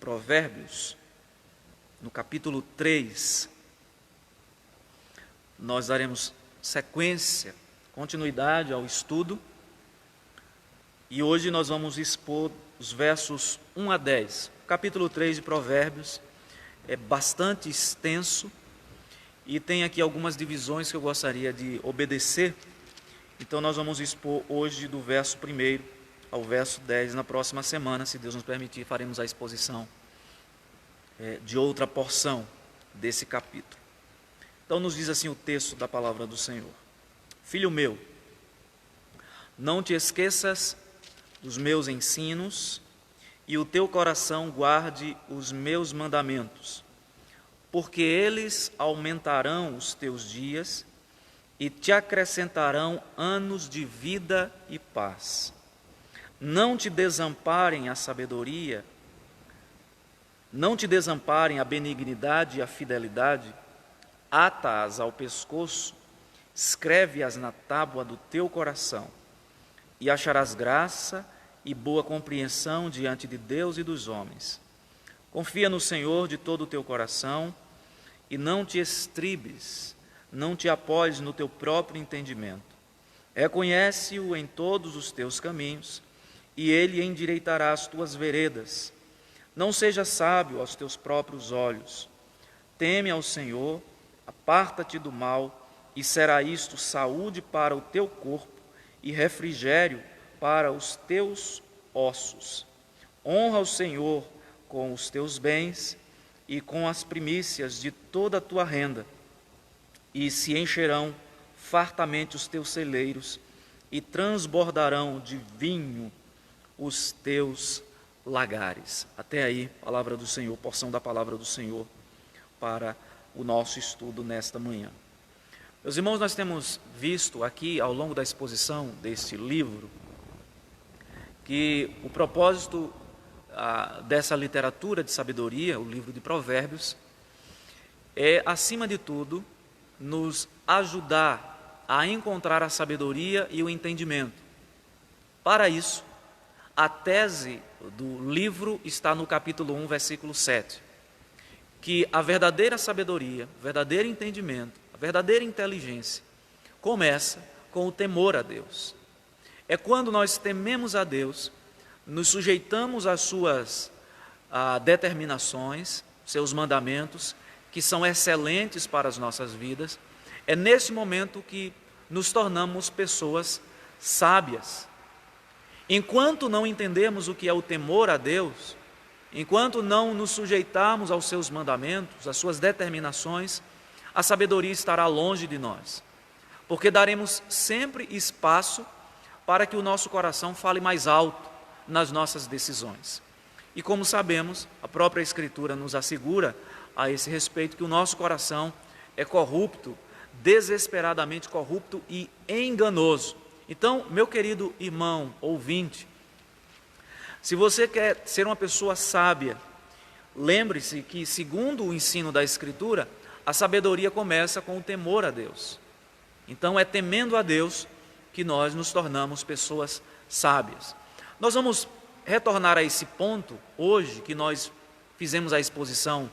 Provérbios, no capítulo 3, nós daremos sequência, continuidade ao estudo, e hoje nós vamos expor os versos 1 a 10. O capítulo 3 de Provérbios é bastante extenso e tem aqui algumas divisões que eu gostaria de obedecer. Então nós vamos expor hoje do verso 1 ao verso 10. Na próxima semana, se Deus nos permitir, faremos a exposição de outra porção desse capítulo. Então nos diz assim o texto da palavra do Senhor: Filho meu, não te esqueças dos meus ensinos, e o teu coração guarde os meus mandamentos, porque eles aumentarão os teus dias e te acrescentarão anos de vida e paz. Não te desamparem a sabedoria, não te desamparem a benignidade e a fidelidade, ata-as ao pescoço, escreve-as na tábua do teu coração, e acharás graça e boa compreensão diante de Deus e dos homens. Confia no Senhor de todo o teu coração e não te estribes, não te apoies no teu próprio entendimento. Reconhece-o em todos os teus caminhos e ele endireitará as tuas veredas. Não seja sábio aos teus próprios olhos. Teme ao Senhor, aparta-te do mal, e será isto saúde para o teu corpo e refrigério para os teus ossos. Honra o Senhor com os teus bens e com as primícias de toda a tua renda, e se encherão fartamente os teus celeiros, e transbordarão de vinho os teus lagares. Até aí, palavra do Senhor, porção da palavra do Senhor para o nosso estudo nesta manhã. Meus irmãos, nós temos visto aqui ao longo da exposição deste livro que o propósito dessa literatura de sabedoria, o livro de Provérbios, é, acima de tudo, nos ajudar a encontrar a sabedoria e o entendimento. Para isso, a tese do livro está no capítulo 1, versículo 7, que a verdadeira sabedoria, o verdadeiro entendimento, a verdadeira inteligência começa com o temor a Deus. É quando nós tememos a Deus, nos sujeitamos às suas determinações, seus mandamentos, que são excelentes para as nossas vidas. É nesse momento que nos tornamos pessoas sábias. Enquanto não entendermos o que é o temor a Deus, enquanto não nos sujeitarmos aos seus mandamentos, às suas determinações, a sabedoria estará longe de nós, porque daremos sempre espaço para que o nosso coração fale mais alto nas nossas decisões. E como sabemos, a própria Escritura nos assegura a esse respeito que o nosso coração é corrupto, desesperadamente corrupto e enganoso. Então, meu querido irmão, ouvinte, se você quer ser uma pessoa sábia, lembre-se que, segundo o ensino da Escritura, a sabedoria começa com o temor a Deus. Então, é temendo a Deus que nós nos tornamos pessoas sábias. Nós vamos retornar a esse ponto hoje, que nós fizemos a exposição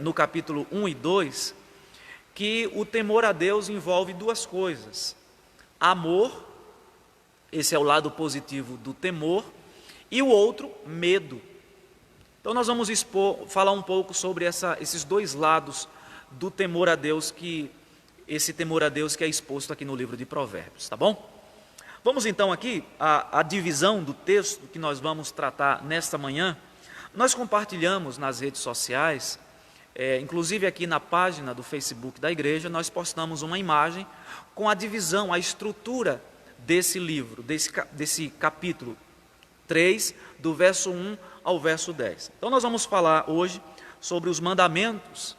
no capítulo 1 e 2, que o temor a Deus envolve duas coisas: amor, esse é o lado positivo do temor, e o outro, medo. Então nós vamos falar um pouco sobre esses dois lados do temor a Deus, esse temor a Deus que é exposto aqui no livro de Provérbios, tá bom? Vamos então aqui à divisão do texto que nós vamos tratar nesta manhã. Nós compartilhamos nas redes sociais, inclusive aqui na página do Facebook da igreja, nós postamos uma imagem com a divisão, a estrutura desse livro, desse capítulo 3, do verso 1 ao verso 10. Então nós vamos falar hoje sobre os mandamentos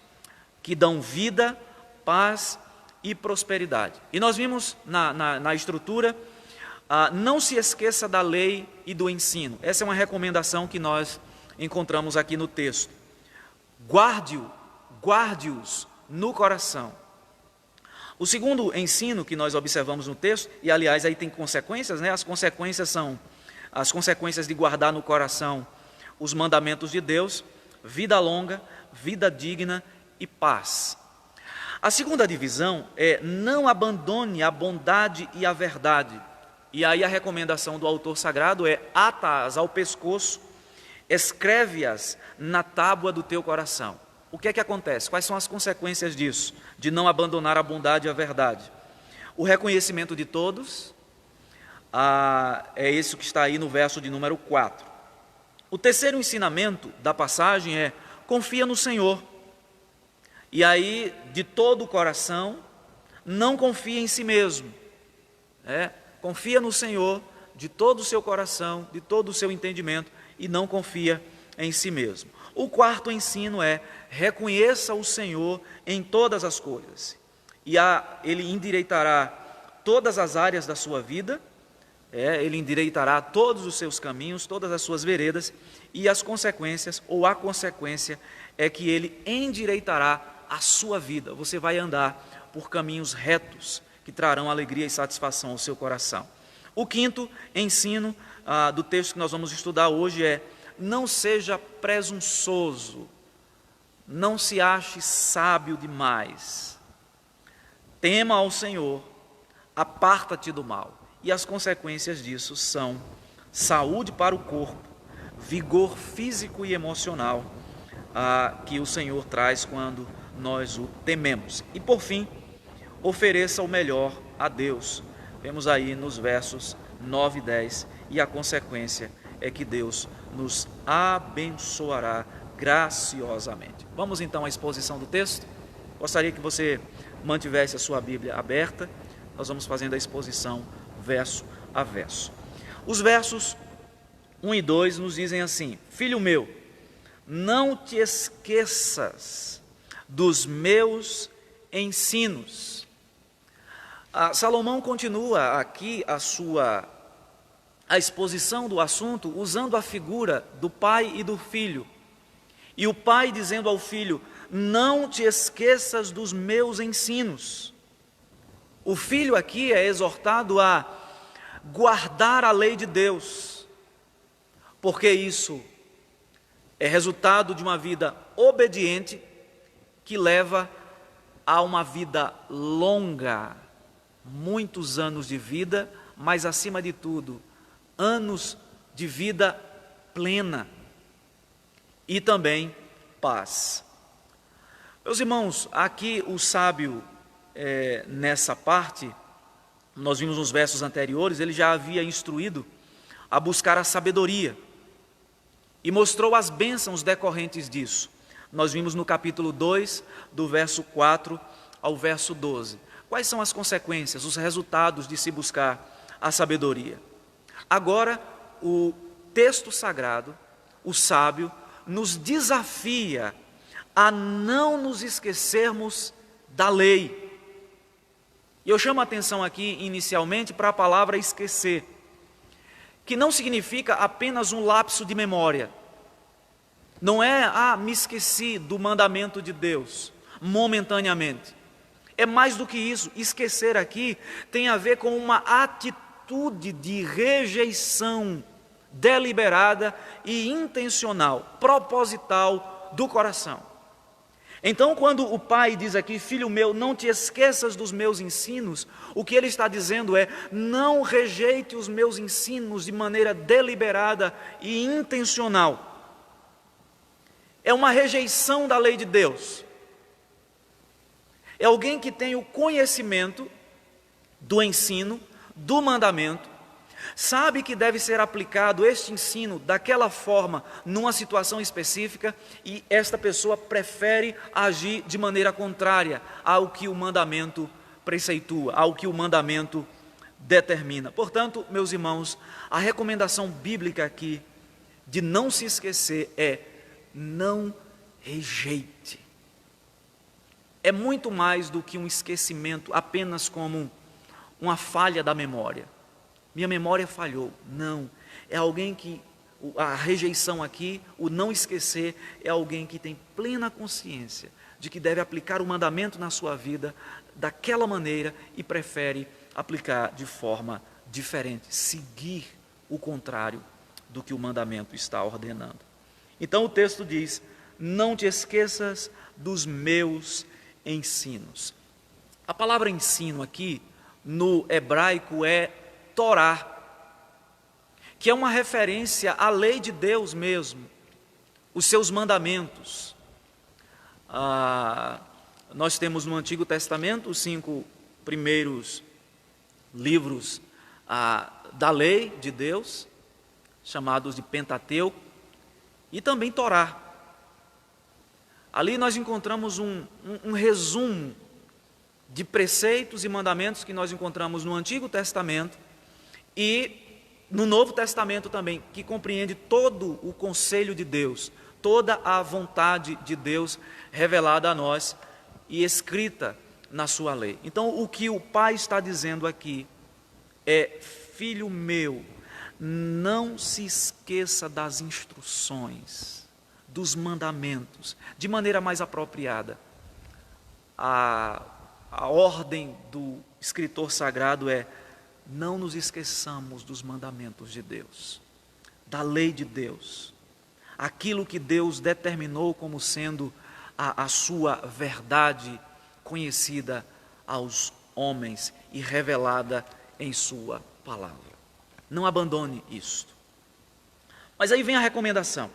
que dão vida, paz e prosperidade. E nós vimos na estrutura, não se esqueça da lei e do ensino. Essa é uma recomendação que nós encontramos aqui no texto. Guarde-os no coração. O segundo ensino que nós observamos no texto, e aliás aí tem consequências, né? As consequências são as consequências de guardar no coração os mandamentos de Deus, vida longa, vida digna e paz. A segunda divisão é: não abandone a bondade e a verdade. E aí a recomendação do autor sagrado é: ata-as ao pescoço, escreve-as na tábua do teu coração. O que é que acontece? Quais são as consequências disso, de não abandonar a bondade e a verdade? O reconhecimento de todos, é esse que está aí no verso de número 4. O terceiro ensinamento da passagem é: confia no Senhor. E aí, de todo o coração, não confia em si mesmo. Confia no Senhor de todo o seu coração, de todo o seu entendimento, e não confia em si mesmo. O quarto ensino é: reconheça o Senhor em todas as coisas. E ele endireitará todas as áreas da sua vida, ele endireitará todos os seus caminhos, todas as suas veredas, e as consequências, ou a consequência, é que ele endireitará a sua vida. Você vai andar por caminhos retos, que trarão alegria e satisfação ao seu coração. O quinto ensino do texto que nós vamos estudar hoje é: não seja presunçoso, não se ache sábio demais. Tema ao Senhor, aparta-te do mal. E as consequências disso são saúde para o corpo, vigor físico e emocional, que o Senhor traz quando nós o tememos. E por fim, ofereça o melhor a Deus. Vemos aí nos versos 9 e 10, e a consequência é que Deus nos abençoará graciosamente. Vamos então à exposição do texto. Gostaria que você mantivesse a sua Bíblia aberta. Nós vamos fazendo a exposição verso a verso. Os versos 1 e 2 nos dizem assim: filho meu, não te esqueças dos meus ensinos. Salomão continua aqui a exposição do assunto usando a figura do pai e do filho. E o pai dizendo ao filho: não te esqueças dos meus ensinos. O filho aqui é exortado a guardar a lei de Deus, porque isso é resultado de uma vida obediente que leva a uma vida longa, muitos anos de vida, mas acima de tudo, anos de vida plena e também paz. Meus irmãos, aqui o sábio, nessa parte, nós vimos nos versos anteriores, ele já havia instruído a buscar a sabedoria e mostrou as bênçãos decorrentes disso. Nós vimos no capítulo 2, do verso 4 ao verso 12. Quais são as consequências, os resultados de se buscar a sabedoria? Agora, o texto sagrado, o sábio, nos desafia a não nos esquecermos da lei. E eu chamo a atenção aqui inicialmente para a palavra esquecer, que não significa apenas um lapso de memória. Não é, me esqueci do mandamento de Deus, momentaneamente. É mais do que isso. Esquecer aqui tem a ver com uma atitude de rejeição deliberada e intencional, proposital do coração. Então, quando o pai diz aqui: filho meu, não te esqueças dos meus ensinos, o que ele está dizendo é: não rejeite os meus ensinos de maneira deliberada e intencional. É uma rejeição da lei de Deus. É alguém que tem o conhecimento do ensino, do mandamento, sabe que deve ser aplicado este ensino daquela forma, numa situação específica, e esta pessoa prefere agir de maneira contrária ao que o mandamento preceitua, ao que o mandamento determina. Portanto, meus irmãos, a recomendação bíblica aqui de não se esquecer é: não rejeite. É muito mais do que um esquecimento, apenas como uma falha da memória. Minha memória falhou. Não, é alguém que, a rejeição aqui, o não esquecer, é alguém que tem plena consciência de que deve aplicar o mandamento na sua vida daquela maneira e prefere aplicar de forma diferente, seguir o contrário do que o mandamento está ordenando. Então o texto diz: não te esqueças dos meus ensinos. A palavra ensino aqui, no hebraico, é Torá, que é uma referência à lei de Deus mesmo, os seus mandamentos. Nós temos no Antigo Testamento os 5 primeiros livros da lei de Deus, chamados de Pentateuco, e também Torá. Ali nós encontramos um resumo de preceitos e mandamentos que nós encontramos no Antigo Testamento e no Novo Testamento também, que compreende todo o conselho de Deus, toda a vontade de Deus revelada a nós e escrita na sua lei. Então, o que o Pai está dizendo aqui é: filho meu, não se esqueça das instruções, dos mandamentos, de maneira mais apropriada. A ordem do escritor sagrado é: não nos esqueçamos dos mandamentos de Deus, da lei de Deus, aquilo que Deus determinou como sendo a sua verdade conhecida aos homens e revelada em sua palavra. Não abandone isto. Mas aí vem a recomendação.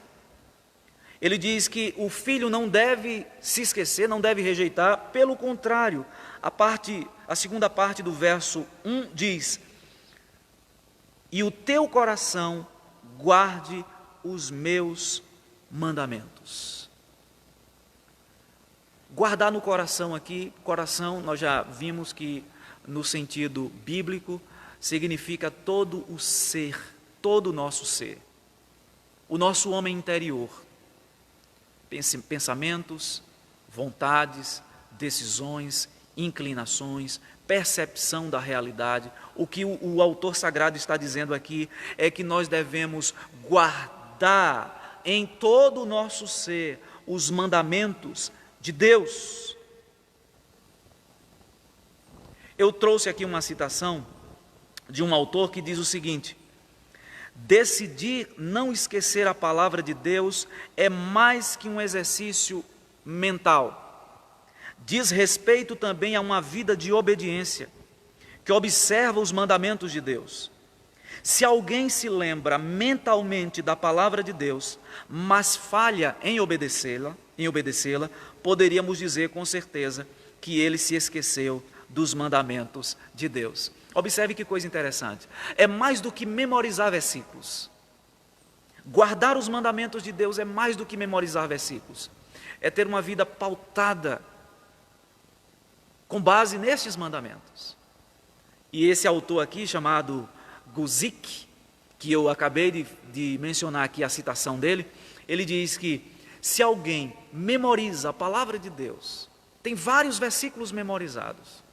Ele diz que o filho não deve se esquecer, não deve rejeitar, pelo contrário, a segunda parte do verso 1 diz: e o teu coração guarde os meus mandamentos. Guardar no coração aqui, coração, nós já vimos que no sentido bíblico significa todo o ser, todo o nosso ser, o nosso homem interior, pensamentos, vontades, decisões, inclinações, percepção da realidade. O que o autor sagrado está dizendo aqui é que nós devemos guardar em todo o nosso ser os mandamentos de Deus. Eu trouxe aqui uma citação de um autor que diz o seguinte: decidir não esquecer a palavra de Deus é mais que um exercício mental. Diz respeito também a uma vida de obediência, que observa os mandamentos de Deus. Se alguém se lembra mentalmente da palavra de Deus, mas falha em obedecê-la, poderíamos dizer com certeza que ele se esqueceu dos mandamentos de Deus. Observe que coisa interessante. É mais do que memorizar versículos. Guardar os mandamentos de Deus é mais do que memorizar versículos. É ter uma vida pautada com base nestes mandamentos. E esse autor aqui, chamado Guzik, que eu acabei de mencionar aqui a citação dele, ele diz que se alguém memoriza a palavra de Deus, tem vários versículos memorizados,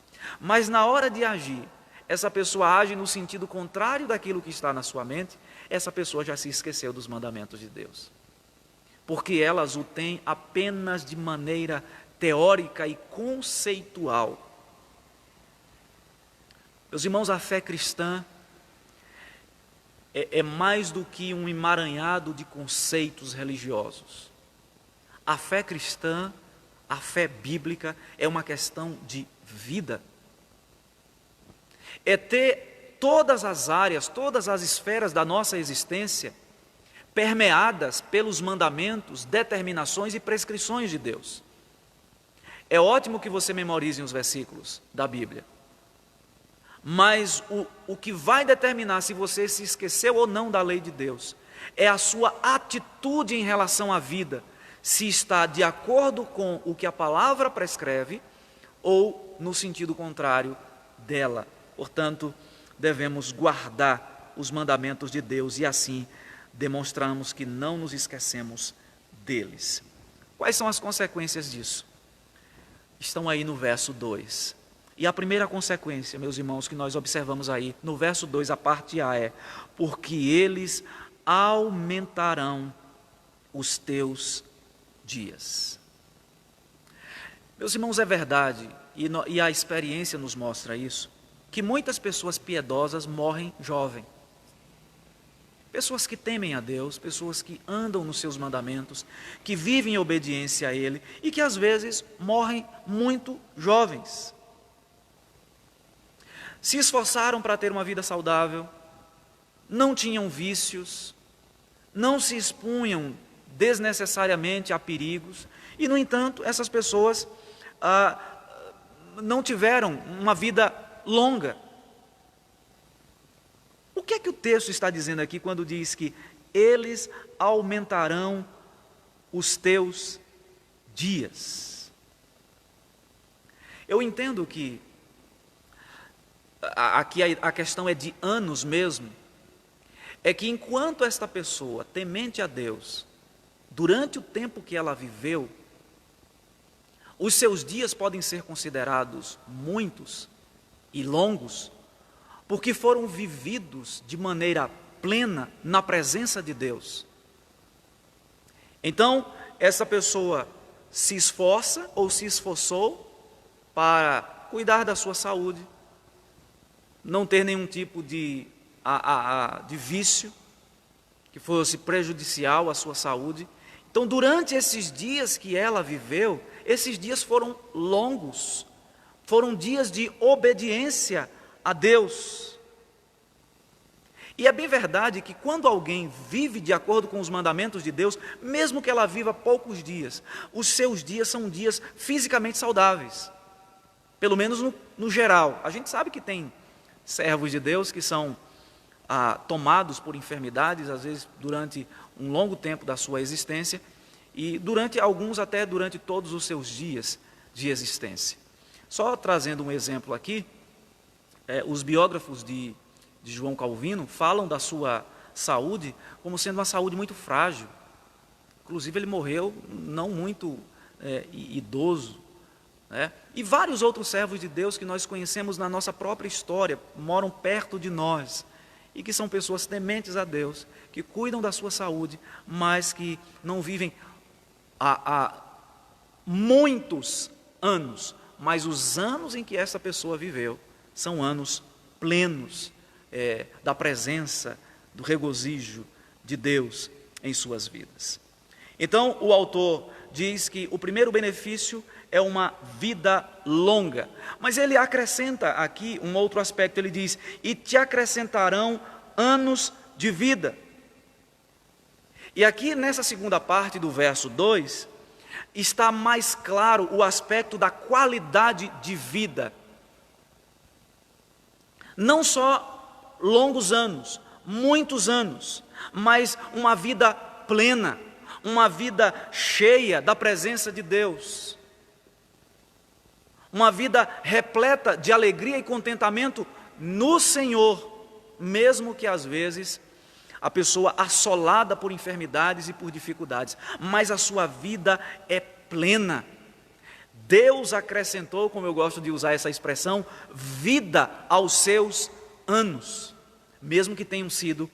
mas na hora de agir, essa pessoa age no sentido contrário daquilo que está na sua mente, essa pessoa já se esqueceu dos mandamentos de Deus. Porque elas o têm apenas de maneira teórica e conceitual. Meus irmãos, a fé cristã é mais do que um emaranhado de conceitos religiosos. A fé cristã, a fé bíblica, é uma questão de vida. É ter todas as áreas, todas as esferas da nossa existência permeadas pelos mandamentos, determinações e prescrições de Deus. É ótimo que você memorize os versículos da Bíblia, mas o que vai determinar se você se esqueceu ou não da lei de Deus é a sua atitude em relação à vida, se está de acordo com o que a palavra prescreve ou no sentido contrário dela. Portanto, devemos guardar os mandamentos de Deus e assim demonstramos que não nos esquecemos deles. Quais são as consequências disso? Estão aí no verso 2. E a primeira consequência, meus irmãos, que nós observamos aí no verso 2, a parte A é: porque eles aumentarão os teus dias. Meus irmãos, é verdade, e a experiência nos mostra isso, que muitas pessoas piedosas morrem jovem. Pessoas que temem a Deus, pessoas que andam nos seus mandamentos, que vivem em obediência a Ele e que às vezes morrem muito jovens. Se esforçaram para ter uma vida saudável, não tinham vícios, não se expunham desnecessariamente a perigos e, no entanto, essas pessoas não tiveram uma vida longa. O que é que o texto está dizendo aqui quando diz que eles aumentarão os teus dias? Eu entendo que aqui a questão é de anos mesmo. É que enquanto esta pessoa, temente a Deus, durante o tempo que ela viveu, os seus dias podem ser considerados muitos e longos, porque foram vividos de maneira plena na presença de Deus. Então, essa pessoa se esforça ou se esforçou para cuidar da sua saúde, não ter nenhum tipo de vício que fosse prejudicial à sua saúde. Então, durante esses dias que ela viveu, esses dias foram longos, foram dias de obediência a Deus. E é bem verdade que quando alguém vive de acordo com os mandamentos de Deus, mesmo que ela viva poucos dias, os seus dias são dias fisicamente saudáveis, pelo menos no geral. A gente sabe que tem servos de Deus que são tomados por enfermidades, às vezes durante um longo tempo da sua existência, e alguns até durante todos os seus dias de existência. Só trazendo um exemplo aqui, os biógrafos de João Calvino falam da sua saúde como sendo uma saúde muito frágil. Inclusive ele morreu não muito idoso, né? E vários outros servos de Deus que nós conhecemos na nossa própria história, moram perto de nós, e que são pessoas tementes a Deus, que cuidam da sua saúde, mas que não vivem há muitos anos, mas os anos em que essa pessoa viveu são anos plenos da presença, do regozijo de Deus em suas vidas. Então, o autor diz que o primeiro benefício é uma vida longa, mas ele acrescenta aqui um outro aspecto, ele diz: e te acrescentarão anos de vida. E aqui nessa segunda parte do verso 2, está mais claro o aspecto da qualidade de vida. Não só longos anos, muitos anos, mas uma vida plena, uma vida cheia da presença de Deus. Uma vida repleta de alegria e contentamento no Senhor, mesmo que às vezes a pessoa assolada por enfermidades e por dificuldades, mas a sua vida é plena. Deus acrescentou, como eu gosto de usar essa expressão, vida aos seus anos, mesmo que tenham sido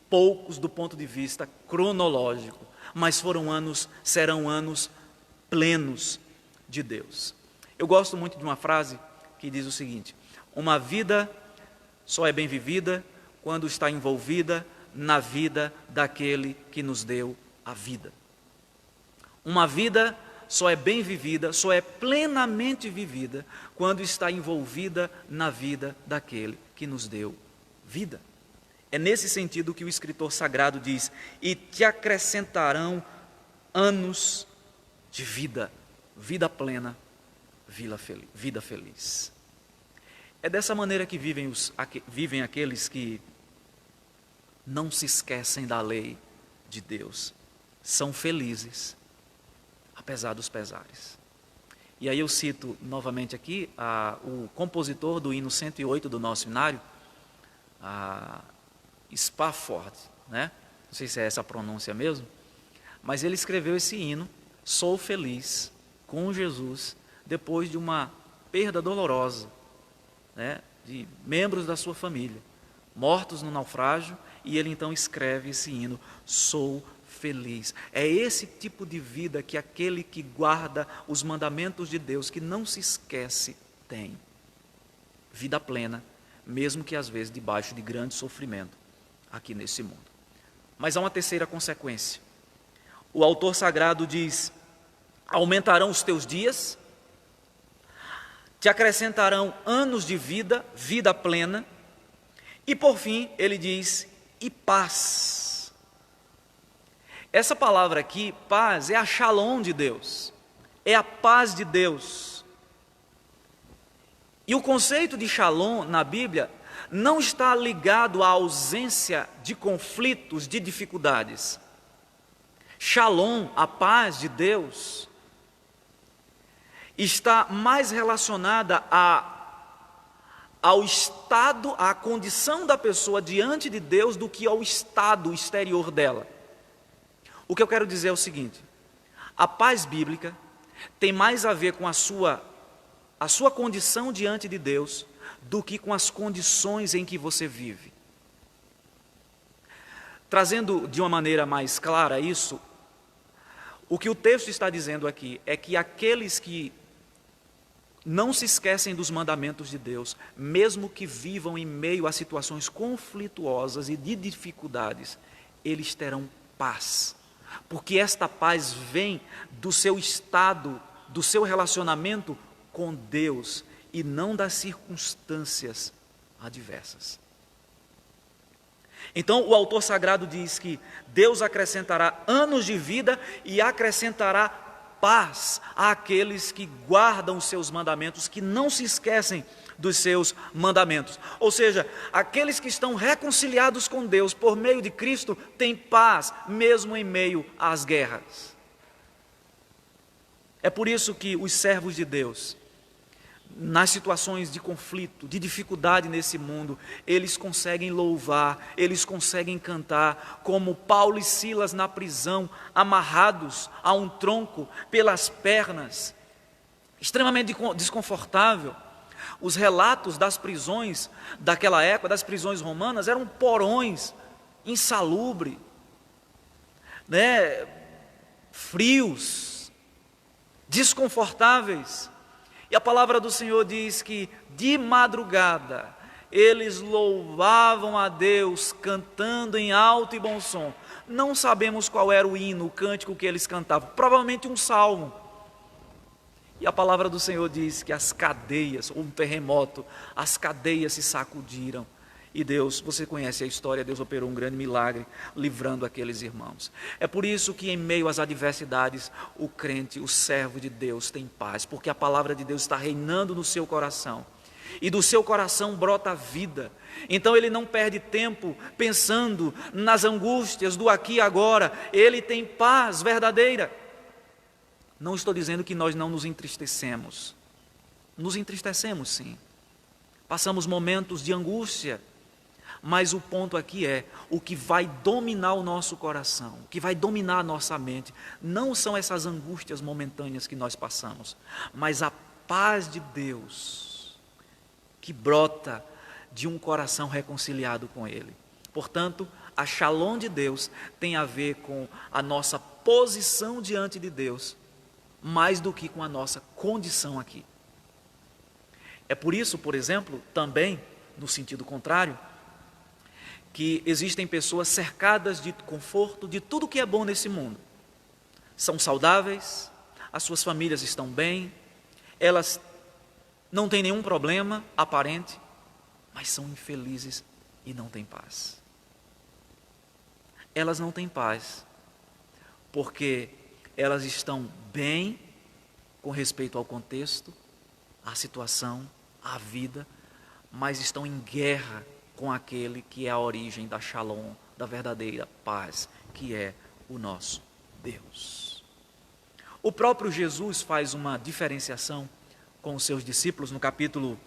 poucos do ponto de vista cronológico, mas serão anos plenos de Deus. Eu gosto muito de uma frase que diz o seguinte: uma vida só é bem vivida quando está envolvida na vida daquele que nos deu a vida. Uma vida só é bem vivida, só é plenamente vivida quando está envolvida na vida daquele que nos deu vida. É nesse sentido que o escritor sagrado diz: e te acrescentarão anos de vida, vida plena, vida feliz. É dessa maneira que vivem aqueles que não se esquecem da lei de Deus, são felizes, apesar dos pesares. E aí eu cito novamente aqui o compositor do hino 108 do nosso hinário, Spafford, né? Não sei se é essa a pronúncia mesmo, mas ele escreveu esse hino: sou feliz com Jesus, depois de uma perda dolorosa, né, de membros da sua família, mortos no naufrágio, e ele então escreve esse hino: sou feliz. É esse tipo de vida que aquele que guarda os mandamentos de Deus, que não se esquece, tem. Vida plena, mesmo que às vezes debaixo de grande sofrimento aqui nesse mundo. Mas há uma terceira consequência. O autor sagrado diz: aumentarão os teus dias, te acrescentarão anos de vida, vida plena, e por fim ele diz: e paz. Essa palavra aqui, paz, é a shalom de Deus, é a paz de Deus. E o conceito de shalom na Bíblia não está ligado à ausência de conflitos, de dificuldades. Shalom, a paz de Deus, está mais relacionada ao estado, à condição da pessoa diante de Deus do que ao estado exterior dela. O que eu quero dizer é o seguinte: a paz bíblica tem mais a ver com a sua condição diante de Deus do que com as condições em que você vive. Trazendo de uma maneira mais clara isso, o que o texto está dizendo aqui é que aqueles que não se esquecem dos mandamentos de Deus, mesmo que vivam em meio a situações conflituosas e de dificuldades, eles terão paz, porque esta paz vem do seu estado, do seu relacionamento com Deus e não das circunstâncias adversas. Então o autor sagrado diz que Deus acrescentará anos de vida e acrescentará paz àqueles que guardam os seus mandamentos, que não se esquecem dos seus mandamentos. Ou seja, aqueles que estão reconciliados com Deus por meio de Cristo têm paz, mesmo em meio às guerras. É por isso que os servos de Deus, nas situações de conflito, de dificuldade nesse mundo, eles conseguem louvar, eles conseguem cantar, como Paulo e Silas na prisão, amarrados a um tronco pelas pernas, extremamente desconfortável. Os relatos das prisões daquela época, das prisões romanas, eram porões, insalubres, frios, desconfortáveis. E a palavra do Senhor diz que de madrugada eles louvavam a Deus cantando em alto e bom som. Não sabemos qual era o hino, o cântico que eles cantavam, provavelmente um salmo. E a palavra do Senhor diz que as cadeias, um terremoto, as cadeias se sacudiram. E Deus, você conhece a história, Deus operou um grande milagre, livrando aqueles irmãos. É por isso que em meio às adversidades, o crente, o servo de Deus tem paz, porque a palavra de Deus está reinando no seu coração. E do seu coração brota a vida. Então ele não perde tempo pensando nas angústias do aqui e agora, ele tem paz verdadeira. Não estou dizendo que nós não nos entristecemos. Nos entristecemos sim. Passamos momentos de angústia. Mas o ponto aqui é, o que vai dominar o nosso coração, o que vai dominar a nossa mente, não são essas angústias momentâneas que nós passamos, mas a paz de Deus, que brota de um coração reconciliado com Ele. Portanto, a shalom de Deus tem a ver com a nossa posição diante de Deus, mais do que com a nossa condição aqui. É por isso, por exemplo, também, no sentido contrário, que existem pessoas cercadas de conforto, de tudo que é bom nesse mundo. São saudáveis, as suas famílias estão bem, elas não têm nenhum problema aparente, mas são infelizes e não têm paz. Elas não têm paz, porque elas estão bem com respeito ao contexto, à situação, à vida, mas estão em guerra com aquele que é a origem da shalom, da verdadeira paz, que é o nosso Deus. O próprio Jesus faz uma diferenciação com os seus discípulos no capítulo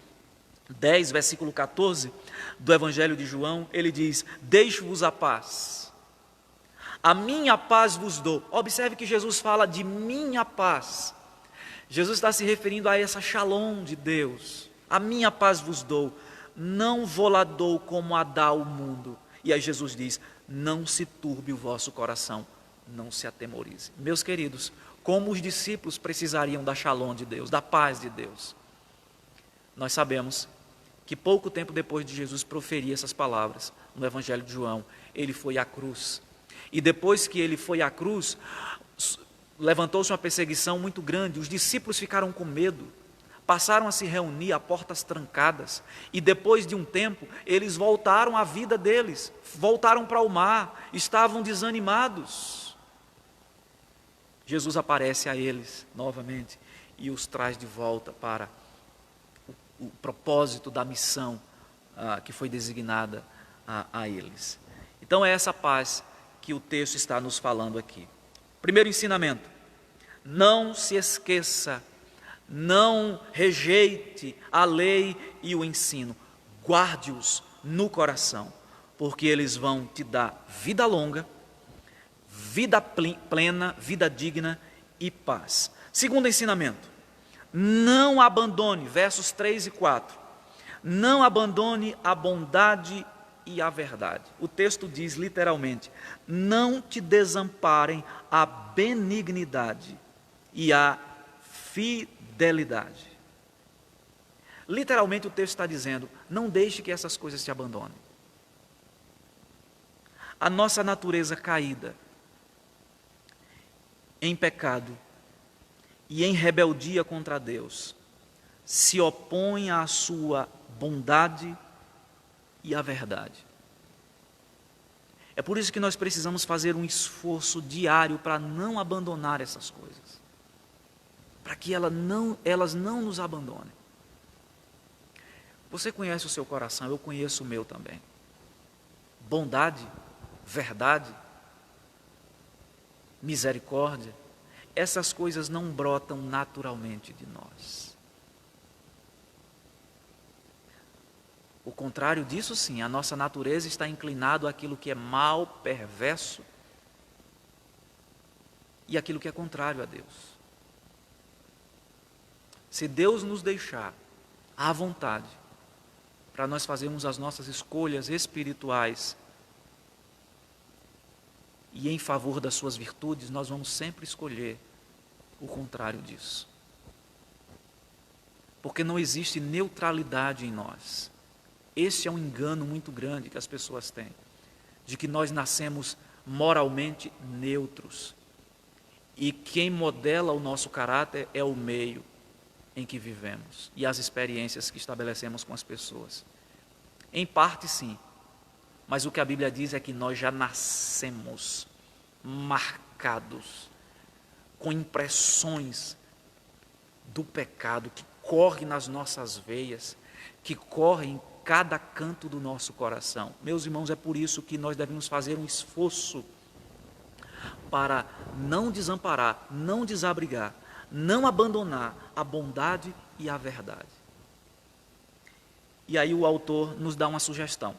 10, versículo 14 do Evangelho de João. Ele diz: deixo-vos a paz, a minha paz vos dou. Observe que Jesus fala de minha paz. Jesus está se referindo a essa shalom de Deus. A minha paz vos dou, não vou-la dou como a dá o mundo. E aí Jesus diz: não se turbe o vosso coração, não se atemorize. Meus queridos, como os discípulos precisariam da shalom de Deus, da paz de Deus. Nós sabemos que pouco tempo depois de Jesus proferir essas palavras no Evangelho de João, ele foi à cruz. E depois que ele foi à cruz, levantou-se uma perseguição muito grande. Os discípulos ficaram com medo, passaram a se reunir a portas trancadas. E depois de um tempo, eles voltaram à vida deles, voltaram para o mar, estavam desanimados. Jesus aparece a eles novamente e os traz de volta para o propósito da missão que foi designada a eles. Então é essa paz que o texto está nos falando aqui. Primeiro ensinamento: não se esqueça, não rejeite a lei e o ensino, guarde-os no coração, porque eles vão te dar vida longa, vida plena, vida digna e paz. Segundo ensinamento: não abandone, versos 3 e 4, não abandone a bondade e a verdade. O texto diz literalmente: não te desamparem a benignidade e a fidelidade. Literalmente o texto está dizendo: não deixe que essas coisas te abandonem. A nossa natureza caída, em pecado e em rebeldia contra Deus, se opõe à sua bondade e à verdade. É por isso que nós precisamos fazer um esforço diário para não abandonar essas coisas, para que elas não nos abandonem. Você conhece o seu coração, eu conheço o meu também. Bondade, verdade, misericórdia, essas coisas não brotam naturalmente de nós. O contrário disso, sim, a nossa natureza está inclinada àquilo que é mal, perverso e aquilo que é contrário a Deus. Se Deus nos deixar à vontade para nós fazermos as nossas escolhas espirituais e em favor das suas virtudes, nós vamos sempre escolher o contrário disso. Porque não existe neutralidade em nós. Esse é um engano muito grande que as pessoas têm, de que nós nascemos moralmente neutros. E quem modela o nosso caráter é o meio em que vivemos e as experiências que estabelecemos com as pessoas. Em parte, sim, mas o que a Bíblia diz é que nós já nascemos marcados com impressões do pecado que corre nas nossas veias, que corre em cada canto do nosso coração. Meus irmãos, é por isso que nós devemos fazer um esforço para não desamparar, não desabrigar, não abandonar a bondade e a verdade. E aí o autor nos dá uma sugestão,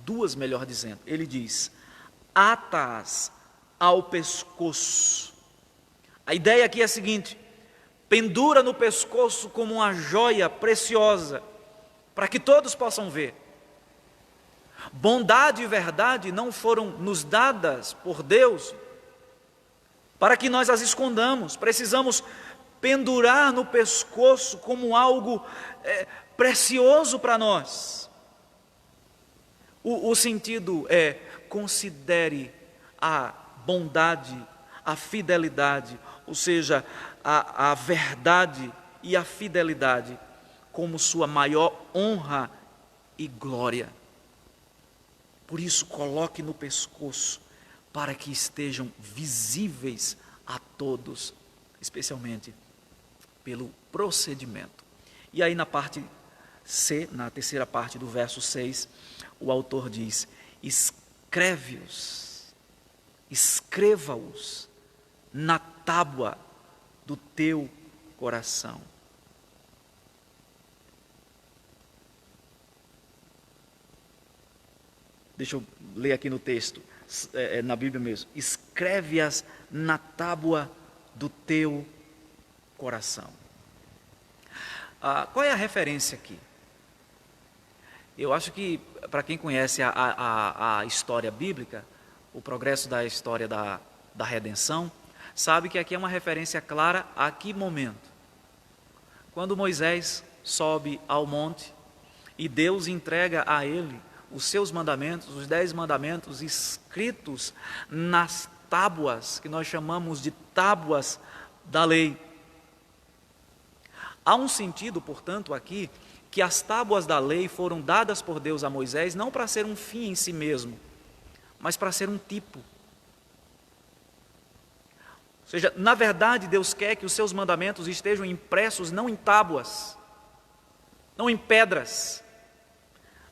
duas melhor dizendo. Ele diz: ata-as ao pescoço. A ideia aqui é a seguinte: pendura no pescoço como uma joia preciosa, para que todos possam ver. Bondade e verdade não foram nos dadas por Deus para que nós as escondamos. Precisamos pendurar no pescoço como algo precioso para nós. O sentido é: considere a bondade, a fidelidade, ou seja, a verdade e a fidelidade como sua maior honra e glória. Por isso, coloque no pescoço, para que estejam visíveis a todos, especialmente pelo procedimento. E aí na parte C, na terceira parte do verso 6, o autor diz: escreva-os na tábua do teu coração. Deixa eu ler aqui no texto, na Bíblia mesmo. Escreve-as na tábua do teu coração. Qual é a referência aqui? Eu acho que, para quem conhece a história bíblica, o progresso da história da redenção, sabe que aqui é uma referência clara a que momento? Quando Moisés sobe ao monte e Deus entrega a ele os seus mandamentos, os 10 mandamentos escritos nas tábuas, que nós chamamos de tábuas da lei. Há um sentido, portanto, aqui, que as tábuas da lei foram dadas por Deus a Moisés não para ser um fim em si mesmo, mas para ser um tipo. Ou seja, na verdade, Deus quer que os seus mandamentos estejam impressos não em tábuas, não em pedras,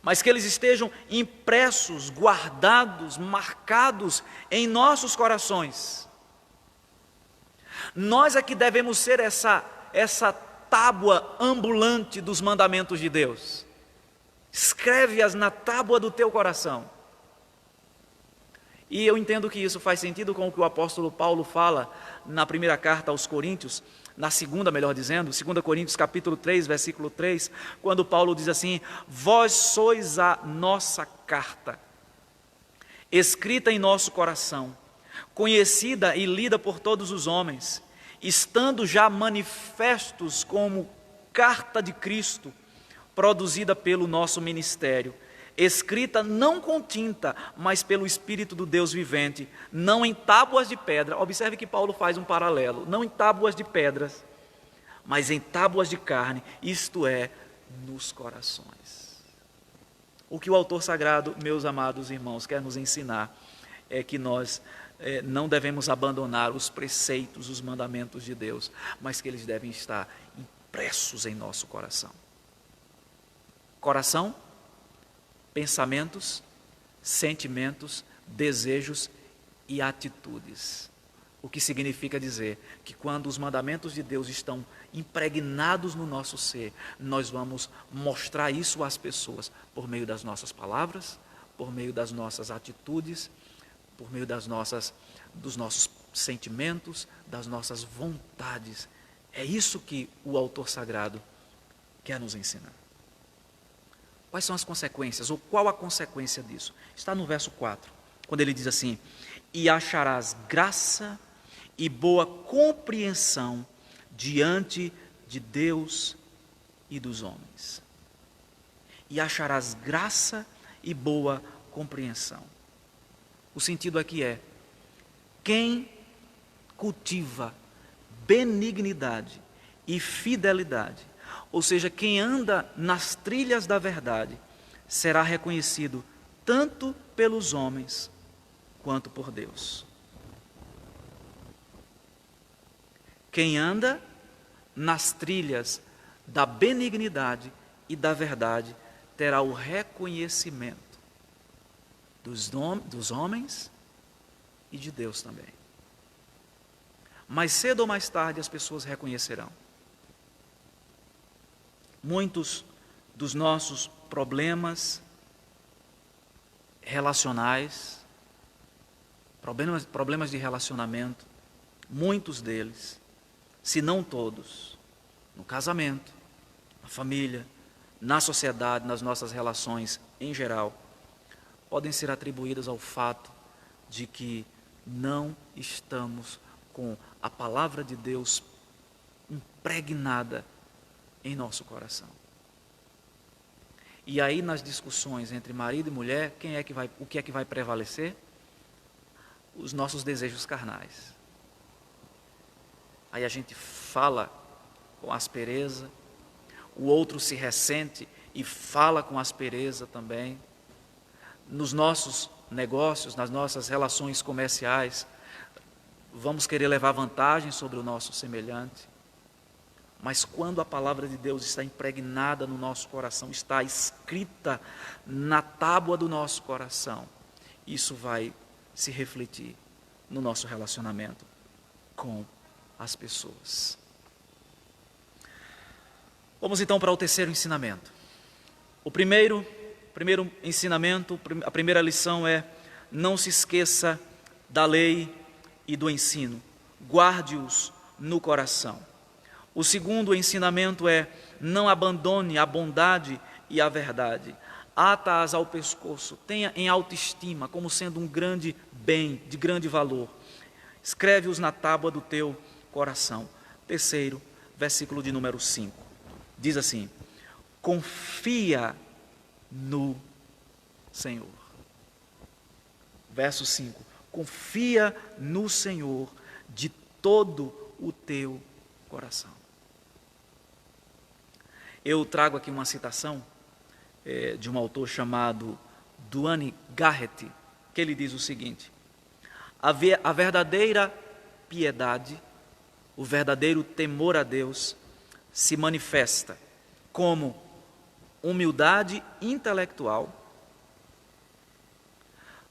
mas que eles estejam impressos, guardados, marcados em nossos corações. Nós é que devemos ser essa tábua ambulante dos mandamentos de Deus. Escreve-as na tábua do teu coração. E eu entendo que isso faz sentido com o que o apóstolo Paulo fala na primeira carta aos Coríntios, na segunda, melhor dizendo, 2 Coríntios capítulo 3, versículo 3, quando Paulo diz assim: vós sois a nossa carta, escrita em nosso coração, conhecida e lida por todos os homens, estando já manifestos como carta de Cristo, produzida pelo nosso ministério, escrita não com tinta, mas pelo Espírito do Deus vivente, não em tábuas de pedra. Observe que Paulo faz um paralelo, não em tábuas de pedras, mas em tábuas de carne, isto é, nos corações. O que o autor sagrado, meus amados irmãos, quer nos ensinar é que nós não devemos abandonar os preceitos, os mandamentos de Deus, mas que eles devem estar impressos em nosso coração. Coração, pensamentos, sentimentos, desejos e atitudes. O que significa dizer que quando os mandamentos de Deus estão impregnados no nosso ser, nós vamos mostrar isso às pessoas por meio das nossas palavras, por meio das nossas atitudes, por meio dos nossos sentimentos, das nossas vontades. É isso que o autor sagrado quer nos ensinar. Quais são as consequências, ou qual a consequência disso? Está no verso 4, quando ele diz assim: e acharás graça e boa compreensão diante de Deus e dos homens. E acharás graça e boa compreensão. O sentido aqui é: quem cultiva benignidade e fidelidade, ou seja, quem anda nas trilhas da verdade, será reconhecido tanto pelos homens quanto por Deus. Quem anda nas trilhas da benignidade e da verdade terá o reconhecimento dos homens e de Deus também. Mais cedo ou mais tarde as pessoas reconhecerão. Muitos dos nossos problemas relacionais, problemas de relacionamento, muitos deles, se não todos, no casamento, na família, na sociedade, nas nossas relações em geral, podem ser atribuídos ao fato de que não estamos com a palavra de Deus impregnada em nosso coração. E aí nas discussões entre marido e mulher, o que é que vai prevalecer? Os nossos desejos carnais. Aí a gente fala com aspereza, o outro se ressente e fala com aspereza também. Nos nossos negócios, nas nossas relações comerciais, vamos querer levar vantagem sobre o nosso semelhante. Mas quando a palavra de Deus está impregnada no nosso coração, está escrita na tábua do nosso coração, isso vai se refletir no nosso relacionamento com as pessoas. Vamos então para o terceiro ensinamento. O primeiro ensinamento, a primeira lição é: não se esqueça da lei e do ensino, guarde-os no coração. O segundo ensinamento é: não abandone a bondade e a verdade, ata-as ao pescoço, tenha em autoestima como sendo um grande bem, de grande valor, escreve-os na tábua do teu coração. Terceiro, versículo de número 5, diz assim: confia no Senhor. Verso 5: confia no Senhor de todo o teu coração. Eu trago aqui uma citação de um autor chamado Duane Garrett, que ele diz o seguinte: a verdadeira piedade, o verdadeiro temor a Deus se manifesta como humildade intelectual,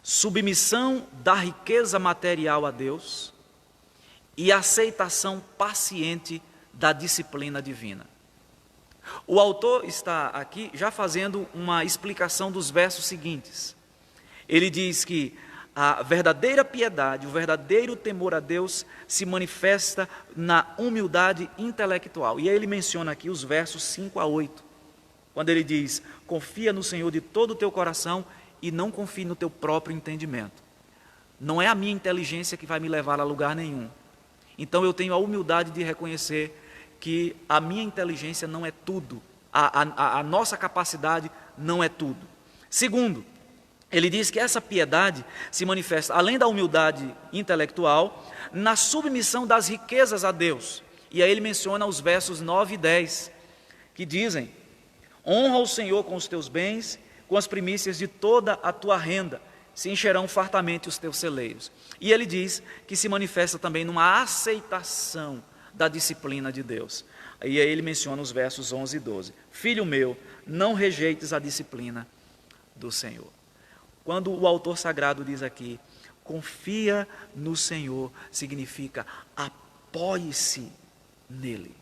submissão da riqueza material a Deus e aceitação paciente da disciplina divina. O autor está aqui já fazendo uma explicação dos versos seguintes. Ele diz que a verdadeira piedade, o verdadeiro temor a Deus se manifesta na humildade intelectual. E aí ele menciona aqui os versos 5 a 8, quando ele diz: confia no Senhor de todo o teu coração e não confie no teu próprio entendimento. Não é a minha inteligência que vai me levar a lugar nenhum. Então eu tenho a humildade de reconhecer que a minha inteligência não é tudo, a nossa capacidade não é tudo. Segundo, ele diz que essa piedade se manifesta, além da humildade intelectual, na submissão das riquezas a Deus. E aí ele menciona os versos 9 e 10, que dizem: honra o Senhor com os teus bens, com as primícias de toda a tua renda, se encherão fartamente os teus celeiros. E ele diz que se manifesta também numa aceitação da disciplina de Deus. E aí ele menciona os versos 11 e 12. Filho meu, não rejeites a disciplina do Senhor. Quando o autor sagrado diz aqui, confia no Senhor, significa apoie-se nele.